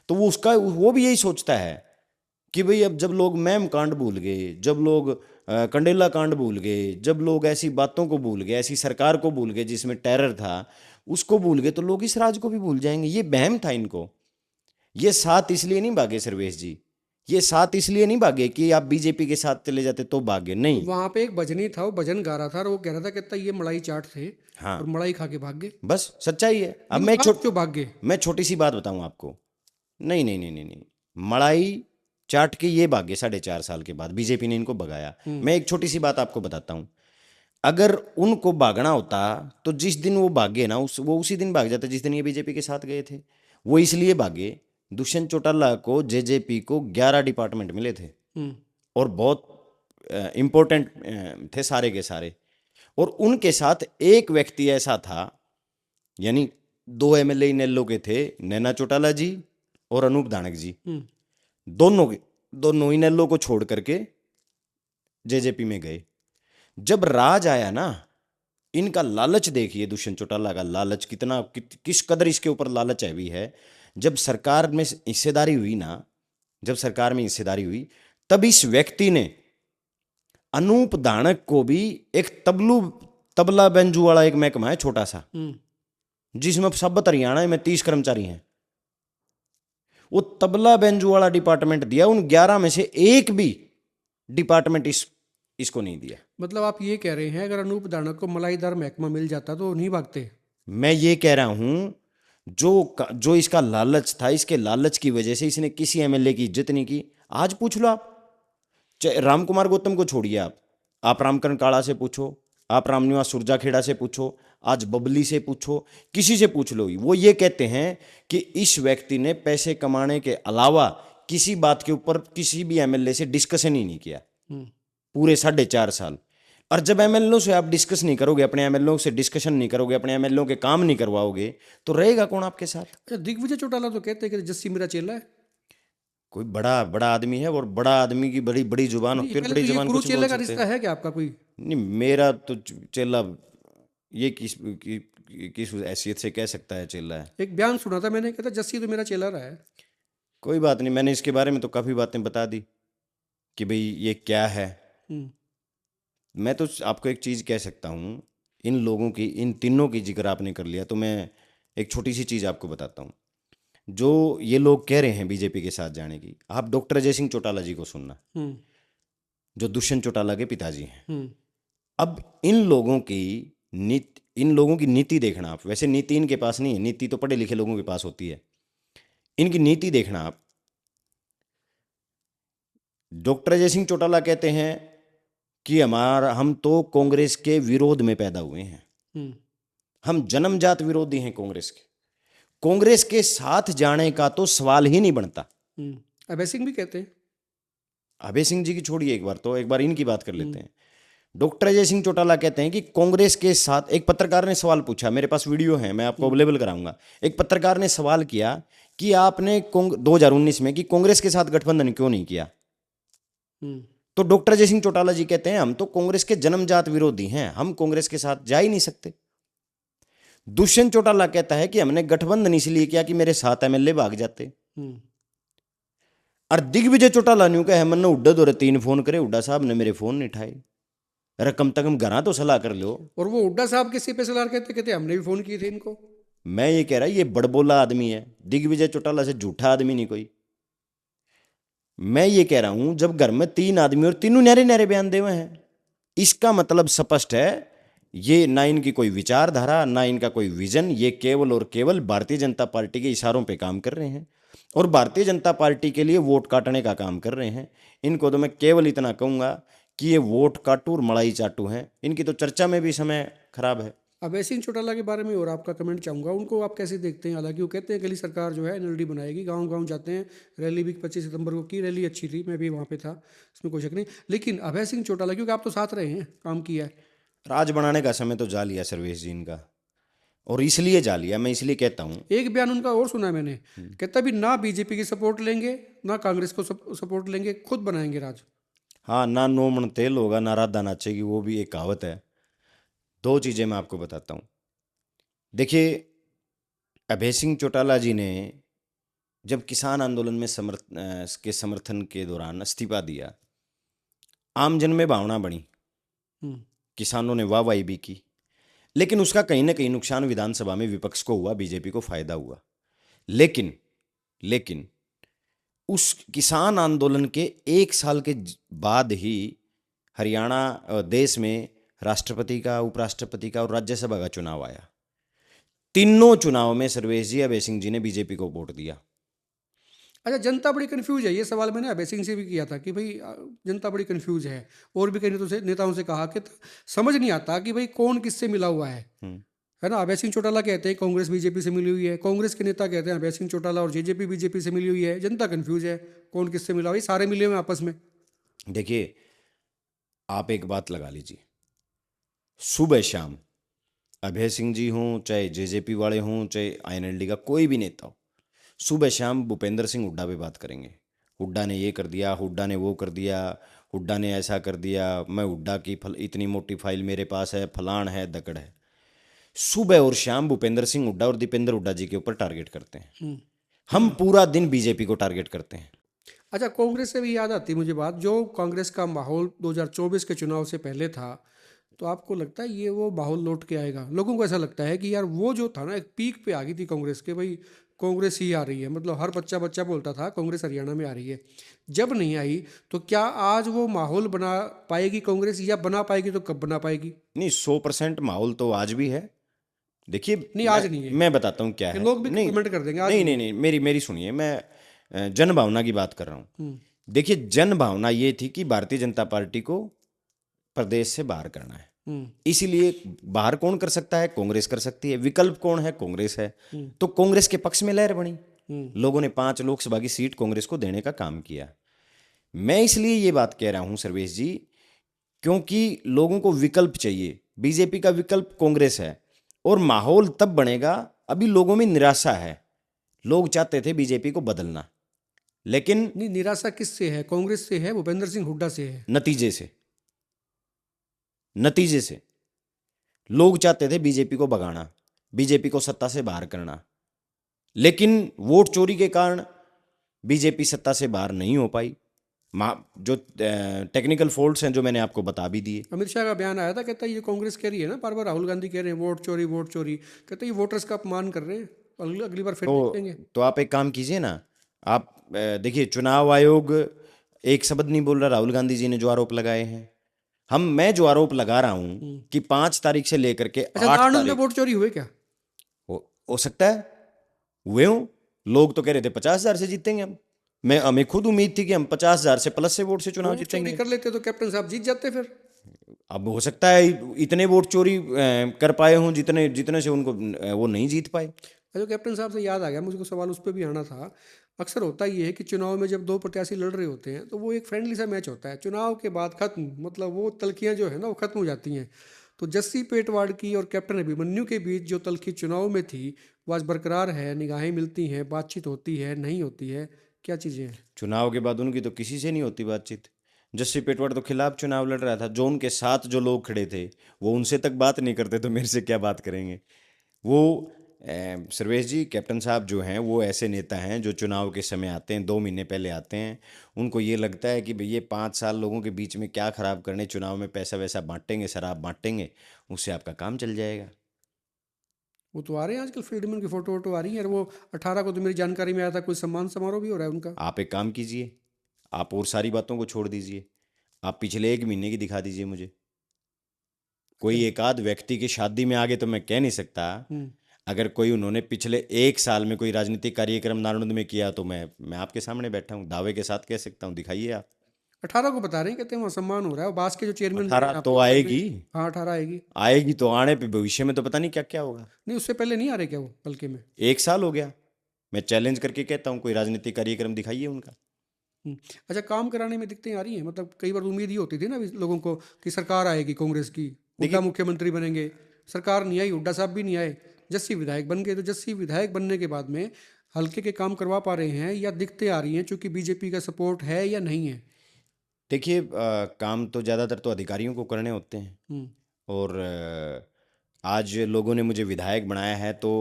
तो वो भी यही सोचता है कि भाई अब जब लोग मैम कांड भूल गए, जब लोग कंडेला कांड भूल गए, जब लोग ऐसी बातों को भूल गए, ऐसी सरकार को भूल गए जिसमें टेरर था, उसको भूल गए, तो लोग इस राज को भी भूल जाएंगे। ये वहम था इनको। ये साथ इसलिए नहीं भागे सर्वेश जी, ये साथ इसलिए नहीं भागे कि आप बीजेपी के साथ चले जाते तो भागे, नहीं। वहां पे एक भजनी था, वो भजन गा रहा था और वो कह रहा था कहता ये मलाई चाट थे हाँ, और मलाई खा के भाग गए। बस सच्चाई है। अब क्यों भाग गए? मैं छोटी सी बात बताऊं आपको। नहीं नहीं नहीं नहीं नहीं, मलाई चाट के ये भागे 4.5 साल के बाद बीजेपी ने इनको भगाया। मैं एक छोटी सी बात आपको बताता हूं। अगर उनको भागना होता तो जिस दिन वो भागे ना, वो उसी दिन भाग जाते जिस दिन ये बीजेपी के साथ गए थे। वो इसलिए भागे, दुष्यंत चौटाला को जेजेपी को 11 डिपार्टमेंट मिले थे और बहुत इंपॉर्टेंट थे सारे के सारे। और उनके साथ एक व्यक्ति ऐसा था, यानी 2 एमएलए इनेलो के थे, नैना चौटाला जी और अनूप धानक जी। दोनों इनेलो को छोड़ करके जेजेपी में गए। जब राज आया ना, इनका लालच देखिए, दुष्यंत चौटाला का लालच कितना किस कदर इसके ऊपर लालच है भी है। जब सरकार में हिस्सेदारी हुई ना, जब सरकार में हिस्सेदारी हुई, तब इस व्यक्ति ने अनूप धानक को भी एक तबला बेंजू वाला एक महकमा है छोटा सा, जिसमें सब हरियाणा में 30 कर्मचारी हैं, वो तबला बेंजू वाला डिपार्टमेंट दिया। उन 11 में से एक भी डिपार्टमेंट इसको नहीं दिया। मतलब आप ये कह रहे हैं अगर अनूप धानक को मलाईदार महकमा मिल जाता तो वो नहीं भागते? मैं ये कह रहा हूं, जो इसका लालच था, इसके लालच की वजह से इसने किसी एमएलए की इज्जत नहीं की। आज पूछ लो आप, राम कुमार गौतम को छोड़िए, आप रामकरण काला से पूछो, आप रामनिवास सुरजाखेड़ा से पूछो, आज बबली से पूछो, किसी से पूछ लो, वो ये कहते हैं कि इस व्यक्ति ने पैसे कमाने के अलावा किसी बात के ऊपर किसी भी एमएलए से डिस्कशन ही नहीं किया पूरे 4.5 साल। और जब एमएलए से आप डिस्कस नहीं करोगे, अपने एमएलए से डिस्कशन नहीं करोगे, अपने एमएलए के काम नहीं करवाओगे, तो रहेगा कौन आपके साथ? अच्छा, दिग्विजय चौटाला तो कहते हैं कि जस्सी मेरा चेला है। कोई बड़ा आदमी है और बड़ा आदमी की बड़ी जुबान, फिर बड़ी जुबान गुरु कुछ चेले बोल का सकते रिश्ता हैं। है क्या आपका कोई? नहीं, मेरा तो चेला ये किस हैसियत से कह सकता है चेला है? एक बयान सुना था मैंने, कहता जस्सी तो मेरा चेला रहा है। कोई बात नहीं, मैंने इसके बारे में तो काफ़ी बातें बता दी कि भाई ये क्या है। मैं तो आपको एक चीज़ कह सकता हूँ, इन लोगों की, इन तीनों की जिक्र आपने कर लिया तो मैं एक छोटी सी चीज़ आपको बताता हूँ। जो ये लोग कह रहे हैं बीजेपी के साथ जाने की, आप डॉक्टर अजय सिंह चौटाला जी को सुनना, जो दुष्यंत चौटाला के पिताजी हैं। अब इन लोगों की नीति देखना आप। वैसे नीति इनके पास नहीं है, नीति तो पढ़े लिखे लोगों के पास होती है। इनकी नीति देखना आप। डॉक्टर अजय सिंह चौटाला कहते हैं कि हम तो कांग्रेस के विरोध में पैदा हुए हैं, हम जन्मजात विरोधी हैं कांग्रेस के, कांग्रेस के साथ जाने का तो सवाल ही नहीं बनता। अभय सिंह भी कहते हैं। अभय सिंह जी की छोड़िए, एक बार इनकी बात कर लेते हैं। डॉक्टर अजय सिंह चौटाला कहते हैं कि कांग्रेस के साथ, एक पत्रकार ने सवाल पूछा, मेरे पास वीडियो है, मैं आपको अवेलेबल कराऊंगा। एक पत्रकार ने सवाल किया कि आपने 2019 में कि कांग्रेस के साथ गठबंधन क्यों नहीं किया, तो डॉक्टर अजय सिंह चौटाला जी कहते हैं हम तो कांग्रेस के जन्मजात विरोधी हैं, हम कांग्रेस के साथ जा ही नहीं सकते। दुष्यंत चौटाला कहता है कि हमने गठबंधन इसलिए किया कि मेरे 7 एमएलए भाग जाते। और दिग्विजय चौटाला न्यू कहे मन उड्डा दो 3 फोन करे, हुड्डा साहब ने मेरे फोन नहीं उठाए, अरे कम तक घरा तो सलाह कर लो। और वो हुड्डा साहब किसी पे सलाह कहते कहते हमने भी फोन किए थे इनको। मैं ये कह रहा ये बड़बोला आदमी है, दिग्विजय चौटाला से झूठा आदमी नहीं कोई। मैं ये कह रहा हूं जब घर में 3 आदमी और तीनों न्यारे न्यारे बयान दे हुए हैं, इसका मतलब स्पष्ट है ये ना इनकी कोई विचारधारा ना इनका कोई विजन, ये केवल और केवल भारतीय जनता पार्टी के इशारों पे काम कर रहे हैं और भारतीय जनता पार्टी के लिए वोट काटने का काम कर रहे हैं। इनको तो मैं केवल इतना कहूंगा कि ये वोट काटू और मलाई चाटू हैं, इनकी तो चर्चा में भी समय खराब है। अभय सिंह चौटाला के बारे में और आपका कमेंट चाहूँगा, उनको आप कैसे देखते हैं? हालांकि वो कहते हैं अगली सरकार जो है एनएलडी बनाएगी, गांव गांव जाते हैं, रैली भी 25 सितंबर को की, रैली अच्छी थी, मैं भी वहाँ पे था, इसमें कोई शक नहीं। लेकिन अभय सिंह चौटाला, क्योंकि आप तो साथ रहे हैं, काम किया है। राज बनाने का समय तो जा लिया सर्वेश जी इनका, और इसलिए जा लिया, मैं इसलिए कहता हूँ। एक बयान उनका और सुना मैंने, कहता भी ना बीजेपी की सपोर्ट लेंगे ना कांग्रेस को सपोर्ट लेंगे, खुद बनाएंगे राज। हाँ, ना 9 मन तेल होगा ना राधा नाचेगी, वो भी एक कहावत है। 2 चीज़ें मैं आपको बताता हूँ। देखिए, अभय सिंह चौटाला जी ने जब किसान आंदोलन में समर्थन के दौरान इस्तीफा दिया, आम जन में भावना बनी, किसानों ने वाहवाही भी की, लेकिन उसका कहीं ना कहीं नुकसान विधानसभा में विपक्ष को हुआ, बीजेपी को फायदा हुआ। लेकिन उस किसान आंदोलन के 1 साल के बाद ही हरियाणा देश में राष्ट्रपति का, उपराष्ट्रपति का और राज्यसभा का चुनाव आया। तीनों चुनाव में सर्वेश जी, अभय सिंह जी ने बीजेपी को वोट दिया। अच्छा, जनता बड़ी कंफ्यूज है, ये सवाल मैंने अभय सिंह से भी किया था कि भाई जनता बड़ी कंफ्यूज है, और भी कई नेताओं से कहा कि समझ नहीं आता कि भाई कौन किससे मिला हुआ है ना। अभय सिंह चौटाला कहते हैं कांग्रेस बीजेपी से मिली हुई है, कांग्रेस के नेता कहते हैं अभय सिंह चौटाला और जेजेपी बीजेपी से मिली हुई है, जनता कंफ्यूज है कौन किससे मिला हुआ है, सारे मिले हुए हैं आपस में। देखिए, आप एक बात लगा लीजिए, सुबह शाम अभय सिंह जी हों, चाहे जेजेपी वाले हों, चाहे आईएनएलडी का कोई भी नेता हो, सुबह शाम भूपेंद्र सिंह हुड्डा पे बात करेंगे। हुड्डा ने ये कर दिया, हुड्डा ने वो कर दिया, हुड्डा ने ऐसा कर दिया, मैं हुड्डा की इतनी मोटी फाइल मेरे पास है, फलान है, दकड़ है। सुबह और शाम भूपेंद्र सिंह हुड्डा और दीपेंद्र हुड्डा जी के ऊपर टारगेट करते हैं। हम पूरा दिन बीजेपी को टारगेट करते हैं। अच्छा, कांग्रेस से भी याद आती मुझे बात, जो कांग्रेस का माहौल 2024 के चुनाव से पहले था, तो आपको लगता है ये वो माहौल लौट के आएगा? लोगों को ऐसा लगता है कि यार वो जो था ना, एक पीक पे आ गई थी कांग्रेस के, भाई कांग्रेस ही आ रही है, मतलब हर बच्चा बोलता था कांग्रेस हरियाणा में आ रही है। जब नहीं आई तो क्या आज वो माहौल बना पाएगी कांग्रेस, या बना पाएगी तो कब बना पाएगी? नहीं, 100% माहौल तो आज भी है। देखिए, नहीं, आज नहीं है। मैं बताता हूँ क्या है। लोग भी नहीं, कमेंट कर देंगे आज नहीं, मेरी सुनिए, मैं जन भावना की बात कर रहा हूँ। देखिए, जन भावना ये थी कि भारतीय जनता पार्टी को प्रदेश से बाहर करना है, इसीलिए बाहर कौन कर सकता है? कांग्रेस कर सकती है। विकल्प कौन है? कांग्रेस है। तो कांग्रेस के पक्ष में लहर बनी, लोगों ने 5 लोकसभा की सीट कांग्रेस को देने का काम किया। मैं इसलिए ये बात कह रहा हूं सर्वेश जी, क्योंकि लोगों को विकल्प चाहिए। बीजेपी का विकल्प कांग्रेस है, और माहौल तब बनेगा, अभी लोगों में निराशा है, लोग चाहते थे बीजेपी को बदलना, लेकिन नहीं, निराशा किससे है? कांग्रेस से है, भूपेंद्र सिंह हुड्डा से है? नतीजे से लोग चाहते थे बीजेपी को भगाना, बीजेपी को सत्ता से बाहर करना, लेकिन वोट चोरी के कारण बीजेपी सत्ता से बाहर नहीं हो पाई। जो टेक्निकल फॉल्ट्स हैं जो मैंने आपको बता भी दिए। अमित शाह का बयान आया था, कहता है ये कांग्रेस कह रही है ना, बार बार राहुल गांधी कह रहे हैं वोट चोरी, कहते हैं ये वोटर्स का अपमान कर रहे हैं, अगली बार फिर देखेंगे। तो आप एक काम कीजिए ना, आप देखिए, चुनाव आयोग एक शब्द नहीं बोल रहा। राहुल गांधी जी ने जो आरोप लगाए हैं, मैं जो आरोप लगा रहा हूं कि 5 तारीख से लेकर के 8 नारनौल में तारीख वोट चोरी हुए क्या? हो सकता है हुए हो। लोग तो कह रहे थे 50,000 से जीतेंगे हम। हमें खुद उम्मीद थी कि हम 50,000 से प्लस से वोट से चुनाव जीतेंगे। चोरी कर लेते तो कैप्टन साहब जीत जाते फिर। अब हो सकता है इतने वोट चोरी कर पाए हों जितने से उनको वो नहीं जीत पाए। अच्छा, कैप्टन साहब से याद आ गया मुझको, सवाल उस पर भी आना था। अक्सर होता ये है कि चुनाव में जब 2 प्रत्याशी लड़ रहे होते हैं तो वो एक फ्रेंडली सा मैच होता है, चुनाव के बाद खत्म, मतलब वो तलखियाँ जो है ना वो खत्म हो जाती हैं। तो जस्सी पेटवाड़ की और कैप्टन अभिमन्यु के बीच जो तलखी चुनाव में थी वो आज बरकरार है, निगाहें मिलती हैं, बातचीत होती है, नहीं होती है, क्या चीज़ें हैं? चुनाव के बाद उनकी तो किसी से नहीं होती बातचीत। जस्सी पेटवाड़ तो खिलाफ चुनाव लड़ रहा था, जो उनके साथ जो लोग खड़े थे वो उनसे तक बात नहीं करते तो मेरे से क्या बात करेंगे। वो सर्वेश जी, कैप्टन साहब जो हैं वो ऐसे नेता हैं जो चुनाव के समय आते हैं, 2 महीने पहले आते हैं। उनको ये लगता है कि भाई ये 5 साल लोगों के बीच में क्या खराब करने, चुनाव में पैसा वैसा बांटेंगे, शराब बांटेंगे, उससे आपका काम चल जाएगा। वो तो आ रहे हैं आजकल फील्ड में, उनकी फोटो वोटो आ रही है। और वो 18 को तो मेरी जानकारी में आया था कोई सम्मान समारोह भी हो रहा है उनका। आप एक काम कीजिए, आप और सारी बातों को छोड़ दीजिए, आप पिछले 1 महीने की दिखा दीजिए मुझे। कोई एक आध व्यक्ति की शादी में आगे तो मैं कह नहीं सकता, हम्म। अगर कोई उन्होंने पिछले 1 साल में कोई राजनीतिक कार्यक्रम नालंद में किया तो मैं आपके सामने बैठा हूँ, दावे के साथ कह सकता हूँ, दिखाइए आप। 18 को बता रहे हैं, कहते हैं वहाँ सम्मान हो रहा है। और बास के जो चेयरमैन हैं 18 यहाँ तो पे आएगी, हाँ 18 आएगी। आएगी तो आने पे भविष्य में तो पता नहीं क्या क्या होगा। नहीं उससे पहले नहीं आ रहे क्या वो हल्के में? 1 साल हो गया, मैं चैलेंज करके कहता हूँ कोई राजनीतिक कार्यक्रम दिखाइए उनका। हम्म। अच्छा, काम कराने में दिक्कतें आ रही हैं? मतलब कई बार उम्मीद ही होती थी ना अभी लोगों को कि सरकार आएगी कांग्रेस की, हुड्डा देखिए, मुख्यमंत्री बनेंगे। सरकार नहीं आई, हुड्डा साहब भी नहीं आए, जस्सी विधायक बन गए। तो जस्सी विधायक बनने के बाद में हल्के के काम करवा पा रहे हैं या दिक्कतें आ रही हैं चूंकि बीजेपी का सपोर्ट है या नहीं है? देखिए काम तो ज़्यादातर तो अधिकारियों को करने होते हैं। हम्म। और आज लोगों ने मुझे विधायक बनाया है तो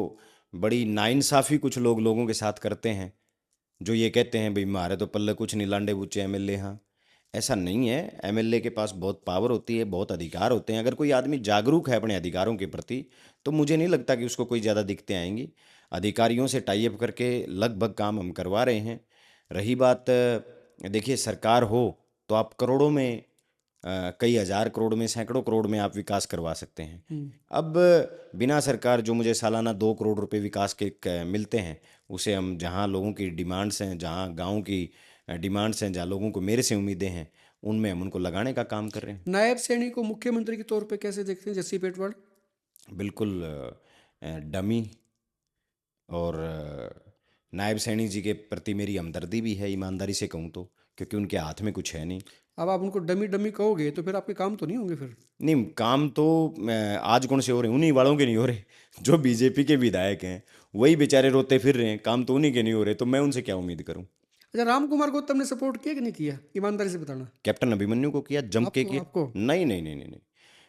बड़ी नाइंसाफ़ी कुछ लोग लोगों के साथ करते हैं, जो ये कहते हैं भाई मारे तो पल्ले कुछ नहीं, लांडे बूचे एमएलए। हाँ, ऐसा नहीं है। एमएलए के पास बहुत पावर होती है, बहुत अधिकार होते हैं। अगर कोई आदमी जागरूक है अपने अधिकारों के प्रति तो मुझे नहीं लगता कि उसको कोई ज़्यादा दिक्कतें आएंगी। अधिकारियों से टाई अप करके लगभग काम हम करवा रहे हैं। रही बात देखिए, सरकार हो तो आप करोड़ों में, कई हज़ार करोड़ में, सैकड़ों करोड़ में आप विकास करवा सकते हैं। हम्म। अब बिना सरकार जो मुझे सालाना 2 करोड़ रुपए विकास के मिलते हैं, उसे हम जहाँ लोगों की डिमांड्स हैं, जहाँ गाँव की डिमांड्स हैं, जहाँ लोगों को मेरे से उम्मीदें हैं, उनमें हम उनको लगाने का काम कर रहे हैं। नायब सैनी को मुख्यमंत्री के तौर पे कैसे देखते हैं जस्सी पेटवाड़? बिल्कुल डमी। और नायब सैनी जी के प्रति मेरी हमदर्दी भी है, ईमानदारी से कहूँ तो, क्योंकि उनके हाथ में कुछ है नहीं। अब आप उनको डमी डमी कहोगे तो फिर आपके काम तो नहीं होंगे फिर। नहीं, काम तो आज कौन से हो रहे हैं, उन्हीं वालों के नहीं हो रहे जो बीजेपी के विधायक हैं, वही बेचारे रोते फिर रहे हैं। काम तो उन्हीं के नहीं हो रहे, तो मैं उनसे क्या उम्मीद करूं। अच्छा, राम कुमार गौतम ने सपोर्ट किया कि नहीं किया, ईमानदारी से बताना। कैप्टन अभिमन्यु को किया, जम के आपको किया। आपको नहीं नहीं नहीं नहीं नहीं,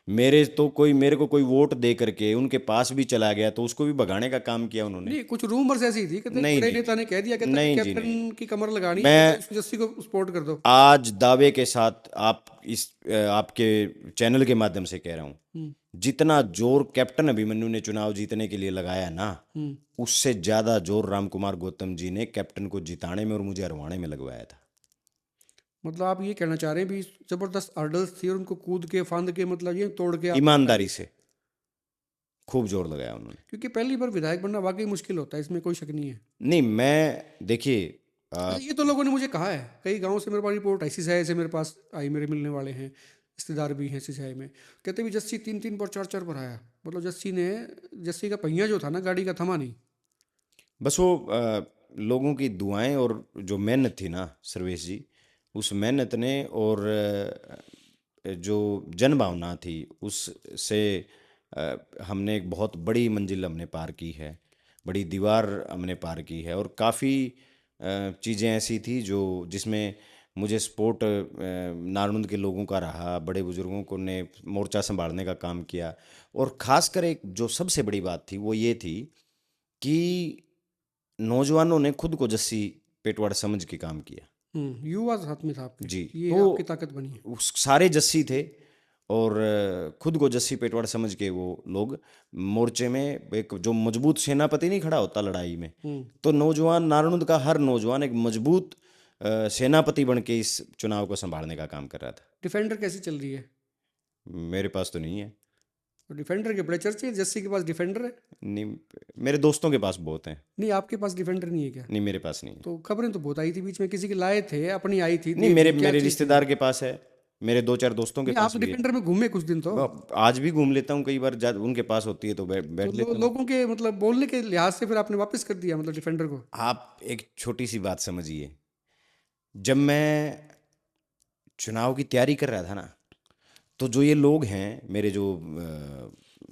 मेरे को कोई वोट दे करके उनके पास भी चला गया तो उसको भी भगाने का काम किया उन्होंने। नहीं, कुछ रूमर्स ऐसी थी, कहते नहीं बड़े नहीं नेता ने कह दिया, कहता कि नहीं जी, नहीं। कैप्टन की कमर लगानी है मैं तो जस्सी को सपोर्ट कर दो। आज दावे के साथ आपके चैनल के माध्यम से कह रहा हूँ, हम्म। जितना जोर कैप्टन अभिमन्यु ने चुनाव जीतने के लिए लगाया ना, हम्म। उससे ज्यादा जोर रामकुमार गौतम जी ने कैप्टन को जिताने में और मुझे हरवाने में लगवाया था। मतलब आप ये कहना चाह रहे हैं भी जबरदस्त हर्डल्स थी और उनको कूद के फांद के मतलब ये तोड़ के आप। ईमानदारी से खूब जोर लगाया उन्होंने। क्योंकि पहली बार विधायक बनना वाकई मुश्किल होता है, इसमें कोई शक नहीं है। नहीं, मैं देखिए अच्छा, ये तो लोगों ने मुझे कहा है, कई गांव से मेरे पास रिपोर्ट आई, सिसाई से मेरे पास आई, मेरे मिलने वाले हैं, रिश्तेदार भी हैं सिसाई में, कहते भी जस्सी 3-3 पर 4-4 पर आया। मतलब जस्सी का पहिया जो था ना गाड़ी का, थमा नहीं। बस वो लोगों की दुआएं और जो मेहनत थी ना सर्वेश जी, उस मेहनत ने और जो जन भावना थी उससे हमने एक बहुत बड़ी मंजिल हमने पार की है, बड़ी दीवार हमने पार की है। और काफ़ी चीज़ें ऐसी थी जो जिसमें मुझे सपोर्ट नारनूंद के लोगों का रहा, बड़े बुजुर्गों को ने मोर्चा संभालने का काम किया। और ख़ासकर एक जो सबसे बड़ी बात थी वो ये थी कि नौजवानों ने खुद को जस्सी पेटवाड़ समझ के काम किया। युवा साथ में था आपके, जी, ये तो आपकी ताकत बनी है। सारे जस्सी थे और खुद को जस्सी पेटवाड़ समझ के वो लोग मोर्चे में, एक जो मजबूत सेनापति नहीं खड़ा होता लड़ाई में, तो नौजवान नारनूंद का हर नौजवान एक मजबूत सेनापति बन के इस चुनाव को संभालने का काम कर रहा था। डिफेंडर कैसी चल रही है? मेरे पास तो नहीं है। तो डिफेंडर के बड़े चर्चे हैं, जस्सी के पास डिफेंडर है? नहीं, मेरे दोस्तों के पास बहुत हैं। नहीं, आपके पास डिफेंडर नहीं है क्या? नहीं, मेरे पास नहीं है। तो खबरें तो बहुत आई थी बीच में, किसी के लाए थे, अपनी आई थी, नहीं, दे मेरे दी, क्या मेरे चीज़ थी? रिश्तेदार के पास है, मेरे 2-4 दोस्तों के नहीं, पास आप भी है। डिफेंडर में घूमे कुछ दिन तो। आज भी घूम लेता हूँ, कई बार उनके पास होती है तो बैठ तो लेता हूँ। लोगों के मतलब बोलने के लिहाज से फिर आपने वापस कर दिया मतलब डिफेंडर को? आप एक छोटी सी बात समझिए, जब मैं चुनाव की तैयारी कर रहा था ना, तो जो ये लोग हैं मेरे जो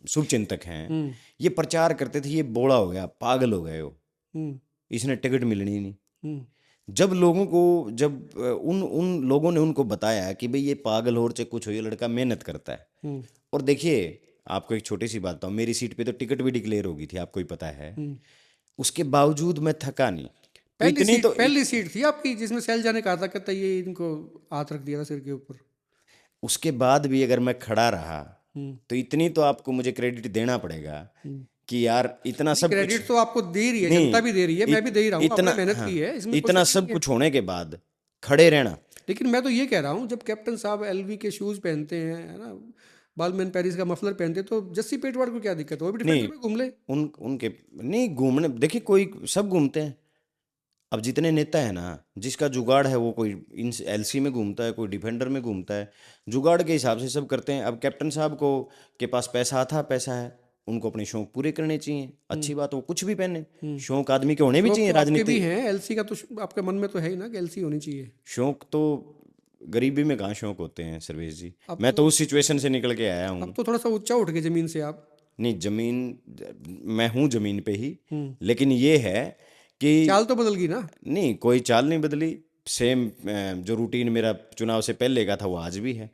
शुभचिंतक हैं, ये प्रचार करते थे ये बोला हो गया, पागल हो गए हो, हम्म। इसने टिकट मिलनी ही नहीं। हम्म। जब लोगों को जब उन उन लोगों ने उनको बताया कि भाई ये पागल और चाहे कुछ हो, ये लड़का मेहनत करता है। और देखिए, आपको एक छोटी सी बात बताऊं, मेरी सीट पे तो टिकट भी डिक्लेयर हो गई थी, आपको ही पता है। उसके बावजूद मैं थका नहीं। तो इतनी तो पहली सीट थी आपकी जिसमें सैलजा ने कहा था कहता ये इनको हाथ रख दिया था सिर के ऊपर। उसके बाद भी अगर मैं खड़ा रहा तो इतनी तो आपको मुझे क्रेडिट देना पड़ेगा कि यार इतना सब कुछ क्रेडिट तो आपको दे रही है, नहीं, जनता भी दे रही है, मैं भी दे ही रहा हूँ, इतना, आपने मेहनत हाँ, की है, इसमें कोई इतना शक सब नहीं है। कुछ होने के बाद खड़े रहना। लेकिन मैं तो ये कह रहा हूँ, जब कैप्टन साहब एलवी के शूज पहनते हैं, है ना, बालमैन पेरिस का मफलर पहनते हैं, तो जस्सी पेटवाड़ को क्या दिक्कत है? वो भी नहीं, डिफेंडर में घूम ले। उनके नहीं घूमने, देखिए कोई सब घूमते हैं। अब जितने नेता है ना, जिसका जुगाड़ है वो कोई इन एलसी में घूमता है, कोई डिफेंडर में घूमता है, जुगाड़ के हिसाब से सब करते हैं। अब कैप्टन साहब को के पास पैसा था, पैसा है, उनको अपने शौक पूरे करने चाहिए, अच्छी बात, वो कुछ भी पहने, शौक आदमी के होने भी शौक चाहिए तो आपके भी राजनीति। हैं, एलसी का तो आपके मन में तो है ही ना कि एलसी होनी चाहिए। शौक तो गरीबी में कहाँ शौक होते हैं सर्वेश जी। अब मैं तो उस सिचुएशन से निकल के आया अब हूँ। तो थोड़ा सा ऊंचा उठ गए जमीन से आप। नहीं, जमीन मैं हूँ जमीन पे ही, लेकिन ये है कि चाल तो बदल गई ना। नहीं, कोई चाल नहीं बदली। सेम जो रूटीन मेरा चुनाव से पहले का था वो आज भी है।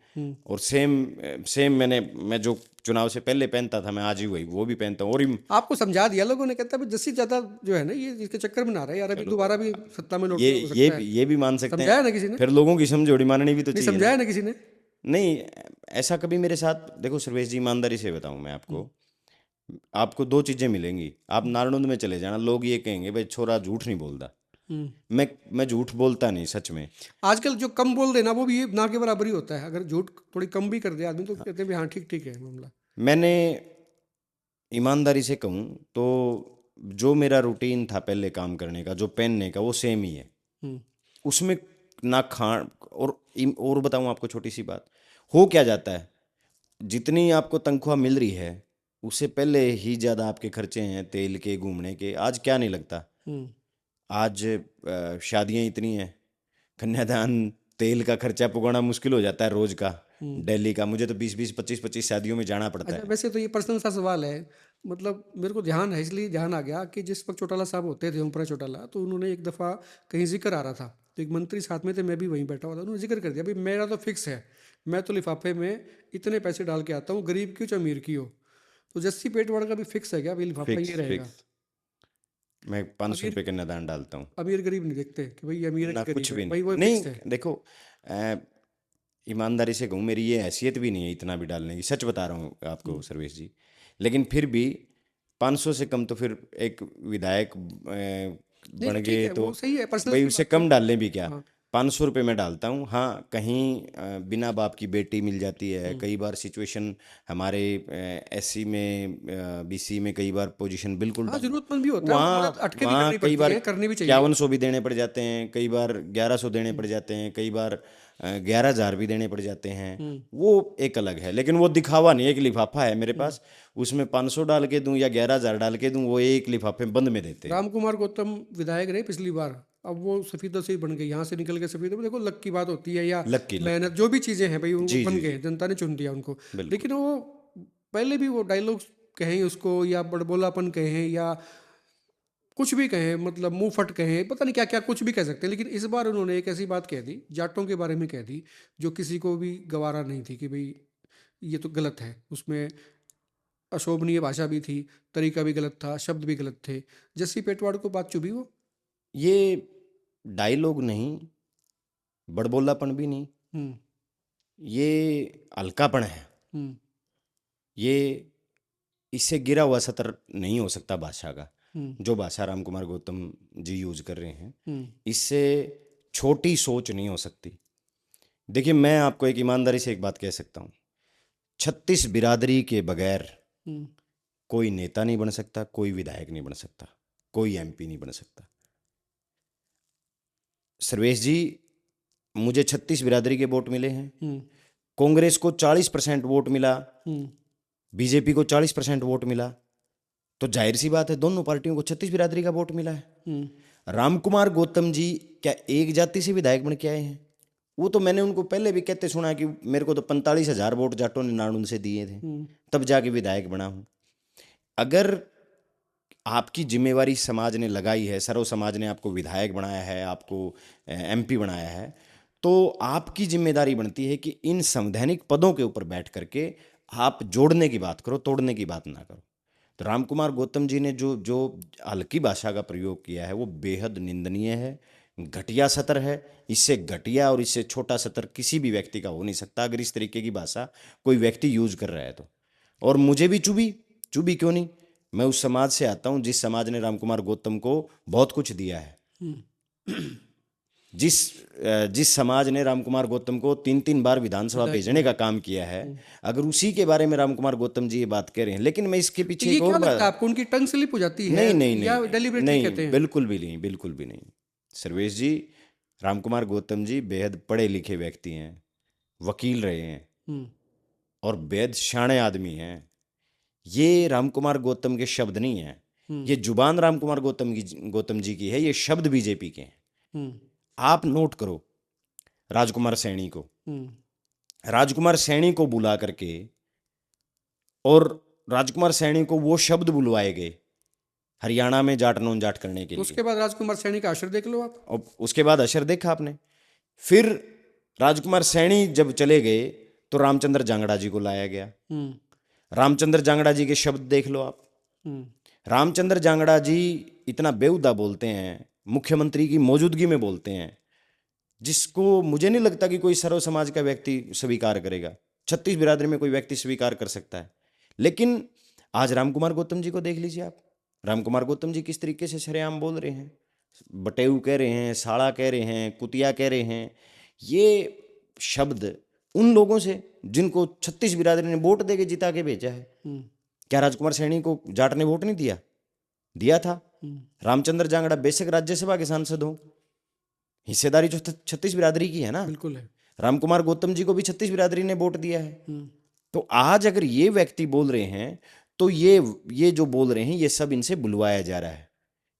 और सेम मैं जो चुनाव से पहले पहनता था मैं आज ही वही वो भी पहनता हूँ। और आपको समझा दिया लोगों ने, कहता है जस्सी ज्यादा जो है ना ये इसके चक्कर में ना रहे यार, अभी दोबारा भी सत्ता में लौट ये हो ये सकता है। ये भी मान सकते समझाया हैं। ना किसी ने? फिर लोगों की समझौड़ी माननी भी तो नहीं चाहिए ना। समझाया ना किसी ने? नहीं, ऐसा कभी मेरे साथ, देखो सर्वेश जी, ईमानदारी से बताऊं मैं आपको, आपको दो चीजें मिलेंगी। आप नारनौंद में चले जाना, लोग ये कहेंगे भाई छोरा झूठ नहीं बोलता। मैं झूठ बोलता नहीं, सच में। आजकल जो कम बोल देना वो भी ना के बराबर ही होता है। अगर झूठ थोड़ी कम भी कर दे आदमी तो कहते हैं भी हाँ ठीक ठीक है मामला। मैंने ईमानदारी से कहूँ तो जो मेरा रूटीन था पहले काम करने का, जो पहनने का, वो सेम ही है। उसमें ना खान और बताऊं आपको छोटी सी बात, हो क्या जाता है, जितनी आपको तनख्वाह मिल रही है उससे पहले ही ज़्यादा आपके खर्चे हैं तेल के, घूमने के। आज क्या नहीं लगता, आज शादियां इतनी हैं, कन्यादान, तेल का खर्चा पुगाना मुश्किल हो जाता है रोज का, दिल्ली का। मुझे तो 20-20, 25-25 शादियों में जाना पड़ता अच्छा, है। वैसे तो ये पर्सनल सा सवाल है, मतलब मेरे को ध्यान है, इसलिए ध्यान आ गया कि जिस वक्त चौटाला साहब होते थे, ओमप्रकाश चौटाला, तो उन्होंने एक दफ़ा कहीं जिक्र आ रहा था, तो एक मंत्री साथ में थे, मैं भी वहीं बैठा हुआ था, उन्होंने जिक्र कर दिया भाई मेरा तो फिक्स है, मैं तो लिफाफे में इतने पैसे डाल के आता हूँ, गरीब की हो चाहे अमीर की हो। तो जस्सी पेटवाड़ का भी फिक्स है क्या भाई, लिफाफा फिक्स ये रहेगा? फिक्स मैं 500 अमीर रुपये कन्यादान डालता हूँ। अमीर गरीब नहीं देखते कि भाई ये अमीर है ना कि कुछ गरीब भी है, भाई वो नहीं, फिक्स नहीं है। देखो, ईमानदारी से कहूँ मेरी ये हैसियत भी नहीं है इतना भी डालने की, सच बता रहा हूँ आपको सर्वेश जी। लेकिन फिर भी 500 से कम तो फिर एक विधायक नहीं बन नहीं, ठीक गए है, तो वो सही है, पर्सनल भाई की उससे बात है। कम डालने भी क्या। हाँ 500 रुपये मैं डालता हूँ। हाँ, कहीं बिना बाप की बेटी मिल जाती है, कई बार सिचुएशन हमारे एससी में, बीसी में कई बार पोजीशन बिल्कुल हाँ, डाउन, जरूरतमंद भी होता है, वो वहाँ मदद अटके भी वहाँ करनी कई पड़ती बार है, करनी भी चाहिए। 5100 भी देने पड़ जाते हैं, कई बार 1100 देने पड़ जाते हैं, कई बार 11,000 भी देने पड़ जाते हैं। वो एक अलग है, लेकिन वो दिखावा नहीं है। एक लिफाफा है मेरे पास, उसमें 500 डाल के दूं या 11,000 डाल के दूं, वो एक लिफाफे बंद में देते हैं। राम कुमार गौतम विधायक रहे पिछली बार, अब वो सफीदा से ही बन गए, यहाँ से निकल के सफीदा में, देखो लक की बात होती है या लक्की लक्की। मेहनत, जो भी चीज़ें हैं भाई वो जी बन जी गए, जी, जनता ने चुन दिया उनको। बिल्कुल। लेकिन वो पहले भी वो डायलॉग कहें उसको या बड़बोलापन कहें या कुछ भी कहें, मतलब मुंह फट कहें, पता नहीं क्या क्या कुछ भी कह सकते हैं, लेकिन इस बार उन्होंने एक ऐसी बात कह दी, जाटों के बारे में कह दी, जो किसी को भी गवारा नहीं थी कि भाई ये तो गलत है। उसमें अशोभनीय भाषा भी थी, तरीका भी गलत था, शब्द भी गलत थे। जस्सी पेटवाड़ को बात चुभी वो। ये डायलॉग नहीं, बड़बोलापन भी नहीं, हम्म ये हल्कापन है। हम्म ये इससे गिरा हुआ सतर नहीं हो सकता भाषा का, हम्म जो भाषा राम कुमार गौतम जी यूज कर रहे हैं। हम्म इससे छोटी सोच नहीं हो सकती। देखिए, मैं आपको एक ईमानदारी से एक बात कह सकता हूँ, 36 बिरादरी के बगैर हम्म कोई नेता नहीं बन सकता, कोई विधायक नहीं बन सकता, कोई एमपी नहीं बन सकता। सर्वेश जी, मुझे 36 बिरादरी के वोट मिले हैं, हम्म कांग्रेस को 40% वोट मिला, हम्म बीजेपी को 40% वोट मिला, तो जाहिर सी बात है दोनों पार्टियों को 36 बिरादरी का वोट मिला है। रामकुमार गौतम जी क्या एक जाति से विधायक बन के आए हैं? वो तो मैंने उनको पहले भी कहते सुना कि मेरे को तो 45,000 वोट जाटों ने नाड़ून से दिए थे, तब जाके विधायक बना हूं। अगर आपकी जिम्मेवारी समाज ने लगाई है, सर्व समाज ने आपको विधायक बनाया है, आपको एमपी बनाया है, तो आपकी जिम्मेदारी बनती है कि इन संवैधानिक पदों के ऊपर बैठ करके आप जोड़ने की बात करो, तोड़ने की बात ना करो। तो राम कुमार गौतम जी ने जो जो हल्की भाषा का प्रयोग किया है वो बेहद निंदनीय है, घटिया सतर है। इससे घटिया और इससे छोटा सतर किसी भी व्यक्ति का हो नहीं सकता अगर इस तरीके की भाषा कोई व्यक्ति यूज कर रहा है तो। और मुझे भी चुभी, चुभी क्यों नहीं, मैं उस समाज से आता हूं जिस समाज ने राम कुमार गौतम को बहुत कुछ दिया है। जिस समाज ने राम कुमार गौतम को 3-3 बार विधानसभा भेजने का काम किया है, अगर उसी के बारे में राम कुमार गौतम जी ये बात कह रहे हैं, लेकिन मैं इसके तो पीछे ये एक क्या और लगता है बात, आपको, उनकी टंग स्लिप हो जाती है नहीं नहीं या नहीं डेलिबरेटली कहते नहीं, हैं? बिल्कुल भी नहीं, बिल्कुल भी नहीं। सर्वेश जी, राम कुमार गौतम जी बेहद पढ़े लिखे व्यक्ति हैं, वकील रहे हैं हम्म, और बेहद शाणे आदमी हैं। ये राम कुमार गौतम के शब्द नहीं हैं, ये जुबान राम कुमार गौतम जी की है, ये शब्द बीजेपी के हैं। हम्म, आप नोट करो राजकुमार सैनी को, हम्म, राजकुमार सैनी को बुला करके और राजकुमार सैनी को वो शब्द बुलवाए गए हरियाणा में जाट नॉन जाट करने के तो लिए। उसके बाद राजकुमार सैनी का अशर देख लो आप। और उसके बाद अशर देखा आपने। फिर राजकुमार सैनी जब चले गए तो रामचंद्र जांगड़ा जी को लाया गया। हम्म, रामचंद्र जांगड़ा जी के शब्द देख लो आप। हम्म, रामचंद्र जांगड़ा जी इतना बेहुदा बोलते हैं, मुख्यमंत्री की मौजूदगी में बोलते हैं, जिसको मुझे नहीं लगता कि कोई सर्व समाज का व्यक्ति स्वीकार करेगा। 36 बिरादरी में कोई व्यक्ति स्वीकार कर सकता है। लेकिन आज राम कुमार गौतम जी को देख लीजिए आप। राम कुमार गौतम जी किस तरीके से सरेआम बोल रहे हैं, बटेऊ कह रहे हैं, साड़ा कह रहे हैं, कुतिया कह रहे हैं। ये शब्द उन लोगों से जिनको 36 बिरादरी ने वोट देके जिता के भेजा है। हम्म, क्या राजकुमार सैनी को जाट ने वोट नहीं दिया? दिया था। रामचंद्र जांगड़ा बेशक राज्यसभा के सांसद हो, हिस्सेदारी जो 36 बिरादरी की है ना। बिल्कुल है। रामकुमार गौतम जी को भी 36 बिरादरी ने वोट दिया है। हम्म, तो आज अगर ये व्यक्ति बोल रहे हैं तो ये जो बोल रहे हैं ये सब इनसे बुलवाया जा रहा है।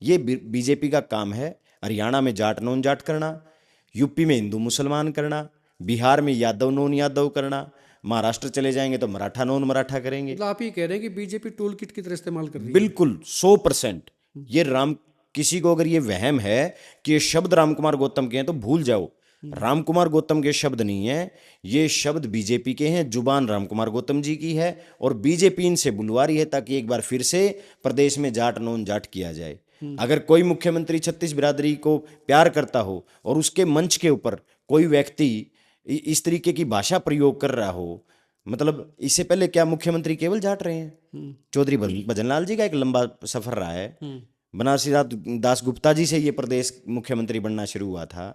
ये बीजेपी का काम है हरियाणा में जाट नॉन जाट करना, यूपी में हिंदू मुसलमान करना, बिहार में यादव नॉन यादव करना, महाराष्ट्र चले जाएंगे तो मराठा नॉन मराठा करेंगे। मतलब आप ये कह रहे हैं कि बीजेपी टूल किट की तरह इस्तेमाल कर रही है। बिल्कुल 100%। ये किसी को अगर ये वहम है कि ये शब्द रामकुमार गौतम के हैं तो भूल जाओ। रामकुमार गौतम के शब्द नहीं है, ये शब्द बीजेपी के हैं, जुबान रामकुमार गौतम जी की है और बीजेपी इनसे बुलवा रही है ताकि एक बार फिर से प्रदेश में जाट नॉन जाट किया जाए। अगर कोई मुख्यमंत्री 36 बिरादरी को प्यार करता हो और उसके मंच के ऊपर कोई व्यक्ति इस तरीके की भाषा प्रयोग कर रहा हो, मतलब इससे पहले क्या मुख्यमंत्री केवल जाट रहे हैं? चौधरी भजनलाल जी का एक लंबा सफर रहा है। बनारसी दास गुप्ता जी से ये प्रदेश मुख्यमंत्री बनना शुरू हुआ था।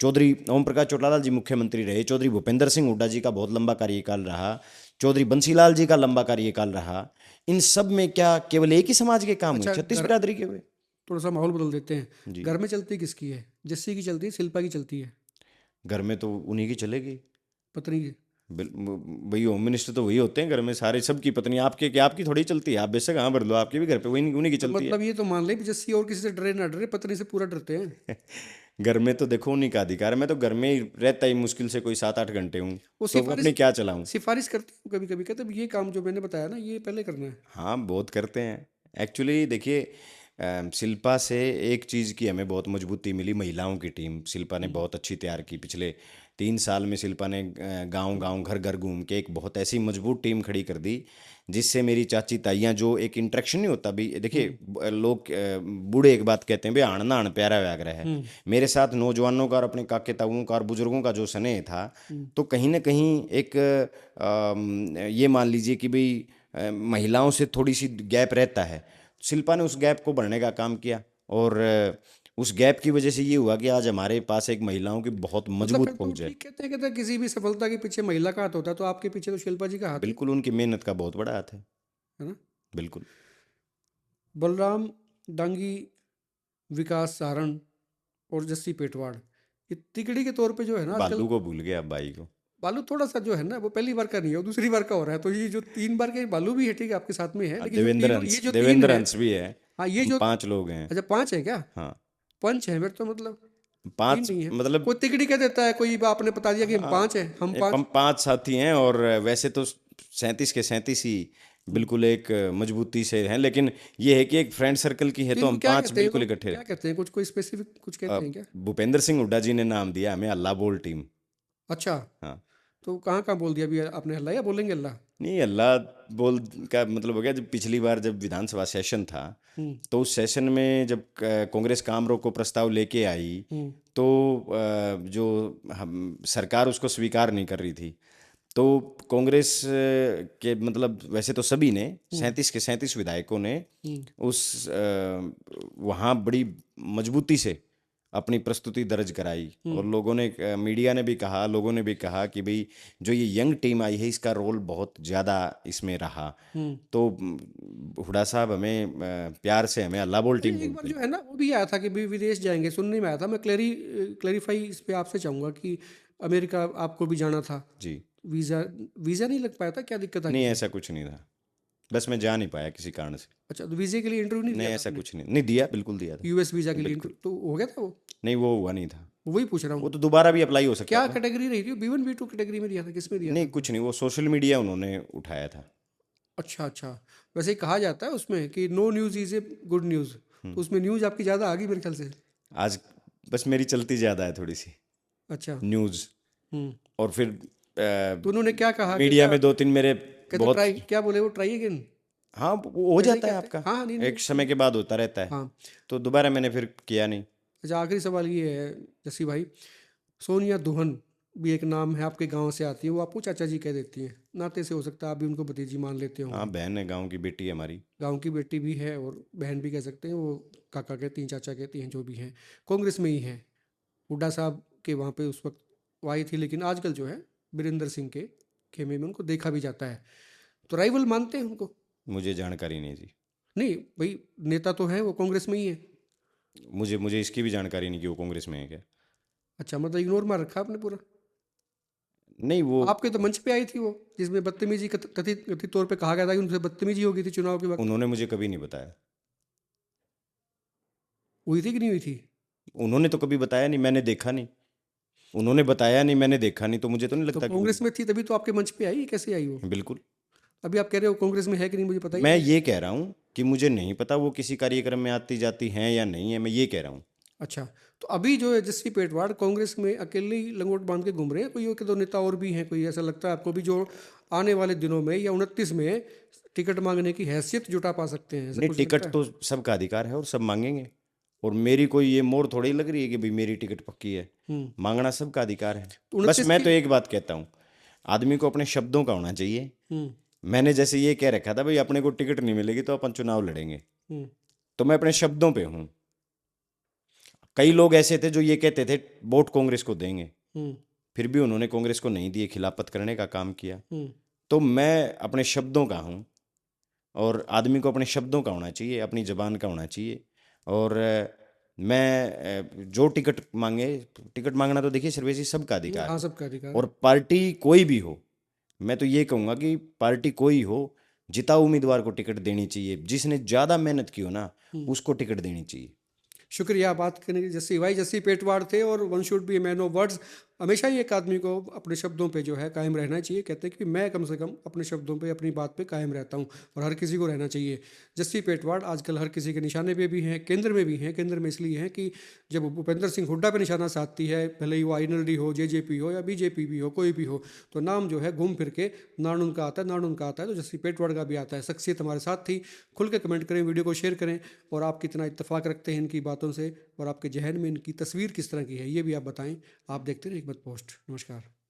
चौधरी ओम प्रकाश चौटाला जी मुख्यमंत्री रहे। चौधरी भूपेंद्र सिंह हुड्डा जी का बहुत लंबा कार्यकाल रहा। चौधरी बंसीलाल जी का लंबा कार्यकाल रहा। इन सब में क्या केवल एक ही समाज के काम हुए? 36 बिरादरी के हुए। थोड़ा सा माहौल बदल देते हैं। घर में चलती किसकी है? जस्सी की चलती है, शिल्पा की चलती है? घर में तो उन्हीं की चलेगी, पत्नी की। वही होम मिनिस्टर तो वही होते हैं घर में सारे, सबकी पत्नी। आपकी थोड़ी चलती है, आप बेशक हाँ भर लो, आपके भी घर पे वही उन्हीं की तो चलती मतलब ये तो मान ले कि जस्सी और किसी से डरे ना डरे, पत्नी से पूरा डरते हैं। है। घर में तो देखो उन्हीं का अधिकार है। मैं तो घर में ही रहता ही मुश्किल से कोई 7-8 घंटे हूँ, तो अपने क्या चलाऊँ। सिफारिश करते हैं कभी कभी, कहते हैं ये काम जो मैंने बताया ना ये पहले करना है। हाँ बहुत करते हैं। एक्चुअली देखिए, शिल्पा से एक चीज़ की हमें बहुत मजबूती मिली, महिलाओं की टीम शिल्पा ने बहुत अच्छी तैयार की। पिछले 3 साल में शिल्पा ने गांव गांव घर घर घूम के एक बहुत ऐसी मजबूत टीम खड़ी कर दी जिससे मेरी चाची ताइयाँ, जो एक इंटरेक्शन नहीं होता भी, देखिए लोग बूढ़े एक बात कहते हैं भाई आण ना आण प्यारा व्याग्रह है। मेरे साथ नौजवानों का और अपने काके ताऊओं का और बुजुर्गों का जो स्नेह था, तो कहीं ना कहीं एक ये मान लीजिए कि भाई महिलाओं से थोड़ी सी गैप रहता है। शिल्पा ने उस गैप को भरने का काम किया और उस गैप की वजह से ये हुआ कि आज हमारे पास एक महिलाओं की बहुत मतलब मजबूत फिर तो पहुंच है। ठीक कहते हैं किसी भी सफलता के पीछे महिला का हाथ होता है, तो आपके पीछे तो शिल्पा जी का हाथ है बिल्कुल उनकी मेहनत का बहुत बड़ा हाथ है ना। बिल्कुल। बलराम डांगी, विकास सारण और जस्सी पेटवाड़, ये तिकड़ी के तौर पे जो है ना आजकल। बालू को भूल गया, भाई को। बालू थोड़ा सा जो है ना वो पहली बार का नहीं है, वो दूसरी बार का हो रहा है। तो ये जो 3 बार के बालू भी है, ठीक है आपके साथ में है, लेकिन देवेंद्र अंश भी है। हाँ ये जो 5 लोग हैं। अच्छा 5 है क्या? हाँ पंच है फिर तो, मतलब 5 नहीं है। मतलब कोई तिकड़ी कह देता है, कोई आपने बता दिया कि हम 5 हैं, हम 5। 5 साथी हैं और वैसे तो 37 के 37 ही बिल्कुल एक मजबूती से हैं, लेकिन ये है कि एक फ्रेंड सर्कल की है तो इनको हम क्या 5 कहते हैं, बिल्कुल तो इकट्ठे। क्या कहते हैं, कुछ कोई स्पेसिफिक कुछ कहते हैं क्या? भूपेंद्र सिंह हुड्डा जी ने नाम दिया हमें अल्लाह बोल टीम। अच्छा, हाँ। तो कहाँ कहाँ बोल दिया अभी आपने अल्लाह, या बोलेंगे अल्लाह? नहीं, अल्लाह बोल का मतलब हो गया, जब पिछली बार जब विधानसभा सेशन था हम्म तो उस सेशन में जब कांग्रेस काम रोको प्रस्ताव लेके आई हम्म तो जो हम सरकार उसको स्वीकार नहीं कर रही थी, तो कांग्रेस के मतलब वैसे तो सभी ने 37 विधायकों ने हम्म उस वहाँ बड़ी मजबूती से अपनी प्रस्तुति दर्ज कराई, और लोगों ने मीडिया ने भी कहा, लोगों ने भी कहा कि भाई जो ये यंग टीम आई है इसका रोल बहुत ज़्यादा इसमें रहा। तो हुड्डा साहब हमें प्यार से हमें अल्लाह बोल टीम एक बार बोलते जो हैं। है ना वो भी आया था कि भी विदेश जाएंगे, सुनने में आया था। मैं क्लेरिफाई इस पे आपसे चाहूंगा कि अमेरिका आपको भी जाना था, जी। वीज़ा वीज़ा नहीं लग पाया था, क्या दिक्कत आ गई नहीं, थी? ऐसा कुछ नहीं था, बस मैं जा नहीं पाया किसी कारण से। अच्छा, तो वीज़े के लिए इंटरव्यू नहीं नहीं, दिया था ऐसा आपने? कुछ नहीं, नहीं दिया, बिल्कुल दिया था। यूएस वीज़ा के लिए बिल्कुल। इंटरव्यू तो हो गया था वो? नहीं, वो हुआ नहीं था। वही पूछ रहा वो हूँ। तो दोबारा भी अप्लाई हो सकता क्या था। कैटेगरी रही थी? B1 B2 कैटेगरी में दिया था, किस में दिया था नहीं, आपने? कुछ नहीं, वो सोशल मीडिया उन्होंने उठाया था। अच्छा अच्छा। वैसे ही कहा जाता है उसमें कि no news is a good news, तो उसमें न्यूज़ आपकी ज़्यादा आ गई मेरे ख्याल से। आज बस मेरी चलती ज़्यादा है थोड़ी सी अच्छा। न्यूज़, हम्म और फिर तो उन्होंने क्या कहा कि मीडिया क्या में 2-3 मेरे कहते, बहुत। ट्राई क्या बोले वो, ट्राई अगेन? हाँ, वो हो ऐसा ही जाता है कहते हैं, आपका, हाँ हाँ, नहीं नहीं एक समय के बाद होता रहता है, हाँ। तो दोबारा मैंने फिर किया नहीं। अच्छा, आखिरी सवाल ये है जस्सी भाई, सोनिया दुहन भी एक नाम है, आपके गांव से आती है, वो आपको चाचा जी कह देती हैं, नाते से हो सकता है आप भी उनको भतीजी मान लेते हाँ, होंगे। बहन है, गाँव की बेटी है हमारी। गांव की बेटी भी है और बहन भी कह सकते हैं, वो काका कहती हैं, चाचा कहती हैं, जो भी हैं कांग्रेस में ही हैं। हुड्डा साहब के वहाँ पे उस वक्त वो आई थी, लेकिन आजकल जो है वीरेंद्र सिंह के खेमे में उनको देखा भी जाता है। तो राइवल मानते हैं उनको? मुझे जानकारी नहीं जी। नहीं भाई, नेता तो है वो कांग्रेस में ही है। मुझे मुझे इसकी भी जानकारी नहीं कि वो कांग्रेस में है क्या। अच्छा, मतलब इग्नोर मार रखा आपने पूरा। नहीं, वो आपके तो मंच पे आई थी वो, जिसमें बदतमीजी कथित कथित तौर पे कहा गया था कि उनसे बदतमीजी हो गई थी चुनाव के वक्त। उन्होंने मुझे कभी नहीं बताया। हुई थी कि नहीं हुई थी? उन्होंने तो कभी बताया नहीं, मैंने देखा नहीं। उन्होंने बताया नहीं, मैंने देखा नहीं, तो मुझे तो नहीं तो लगता कि कांग्रेस में थी तभी तो आपके मंच पे आई, कैसे आई वो? बिल्कुल। अभी आप कह रहे हो कांग्रेस में है कि नहीं, मुझे पता ही मैं नहीं। ये कह रहा हूँ कि मुझे नहीं पता वो किसी कार्यक्रम में आती जाती हैं या नहीं है, मैं ये कह रहा हूँ। अच्छा, तो अभी जो है जस्सी पेटवाड़ कांग्रेस में अकेले ही लंगोट बांध के घूम रहे हैं, कोई और के दो नेता और भी हैं, कोई ऐसा लगता है आपको भी जो आने वाले दिनों में या 29 में टिकट मांगने की हैसियत जुटा पा सकते हैं, ऐसा नहीं, कुछ टिकट लगता है? तो सबका अधिकार है और सब मांगेंगे, और मेरी कोई ये मोड़ थोड़ी लग रही है कि भाई मेरी टिकट पक्की है। मांगना सबका अधिकार है। तो बस 29 मैं की। तो एक बात कहता हूँ, आदमी को अपने शब्दों का होना चाहिए। हम्म मैंने जैसे ये कह रखा था भाई अपने को टिकट नहीं मिलेगी तो अपन चुनाव लड़ेंगे, हम्म तो मैं अपने शब्दों पे हूँ। कई लोग ऐसे थे जो ये कहते थे वोट कांग्रेस को देंगे, हम्म फिर भी उन्होंने कांग्रेस को नहीं दिए, खिलाफत करने का काम किया। हम्म तो मैं अपने शब्दों का हूँ, और आदमी को अपने शब्दों का होना चाहिए, अपनी जबान का होना चाहिए। और जो टिकट मांगे, टिकट मांगना तो देखिए सर्वेसी सबका अधिकार हाँ, है। सबका अधिकार और है। पार्टी कोई भी हो, मैं तो ये कहूँगा कि पार्टी कोई हो, जिताऊ उम्मीदवार को टिकट देनी चाहिए, जिसने ज़्यादा मेहनत की हो ना उसको टिकट देनी चाहिए। शुक्रिया बात करने के लिए। जस्सी भाई, जस्सी पेटवाड़ थे, और one should be man of words. हमेशा ही एक आदमी को अपने शब्दों पे जो है कायम रहना चाहिए। कहते हैं कि मैं कम से कम अपने शब्दों पे, अपनी बात पे कायम रहता हूँ, और हर किसी को रहना चाहिए। जस्सी पेटवाड़ आजकल हर किसी के निशाने पे भी हैं, केंद्र में भी हैं। केंद्र में इसलिए हैं कि जब भूपेंद्र सिंह हुड्डा पे निशाना साधती है, भले ही वो INLD हो, JJP हो या BJP भी हो, कोई भी हो, तो नाम जो है घूम फिर के नानुन का आता है, नानुन का आता है, तो जस्सी पेटवाड़ का भी आता है। शख्सियत हमारे साथ थी। खुल के कमेंट करें, वीडियो को शेयर करें, और आप कितना इत्तेफाक रखते हैं इनकी बातों से, और आपके जहन में इनकी तस्वीर किस तरह की है ये भी आप बताएं। आप देखते रहिए हिकमत पोस्ट। नमस्कार।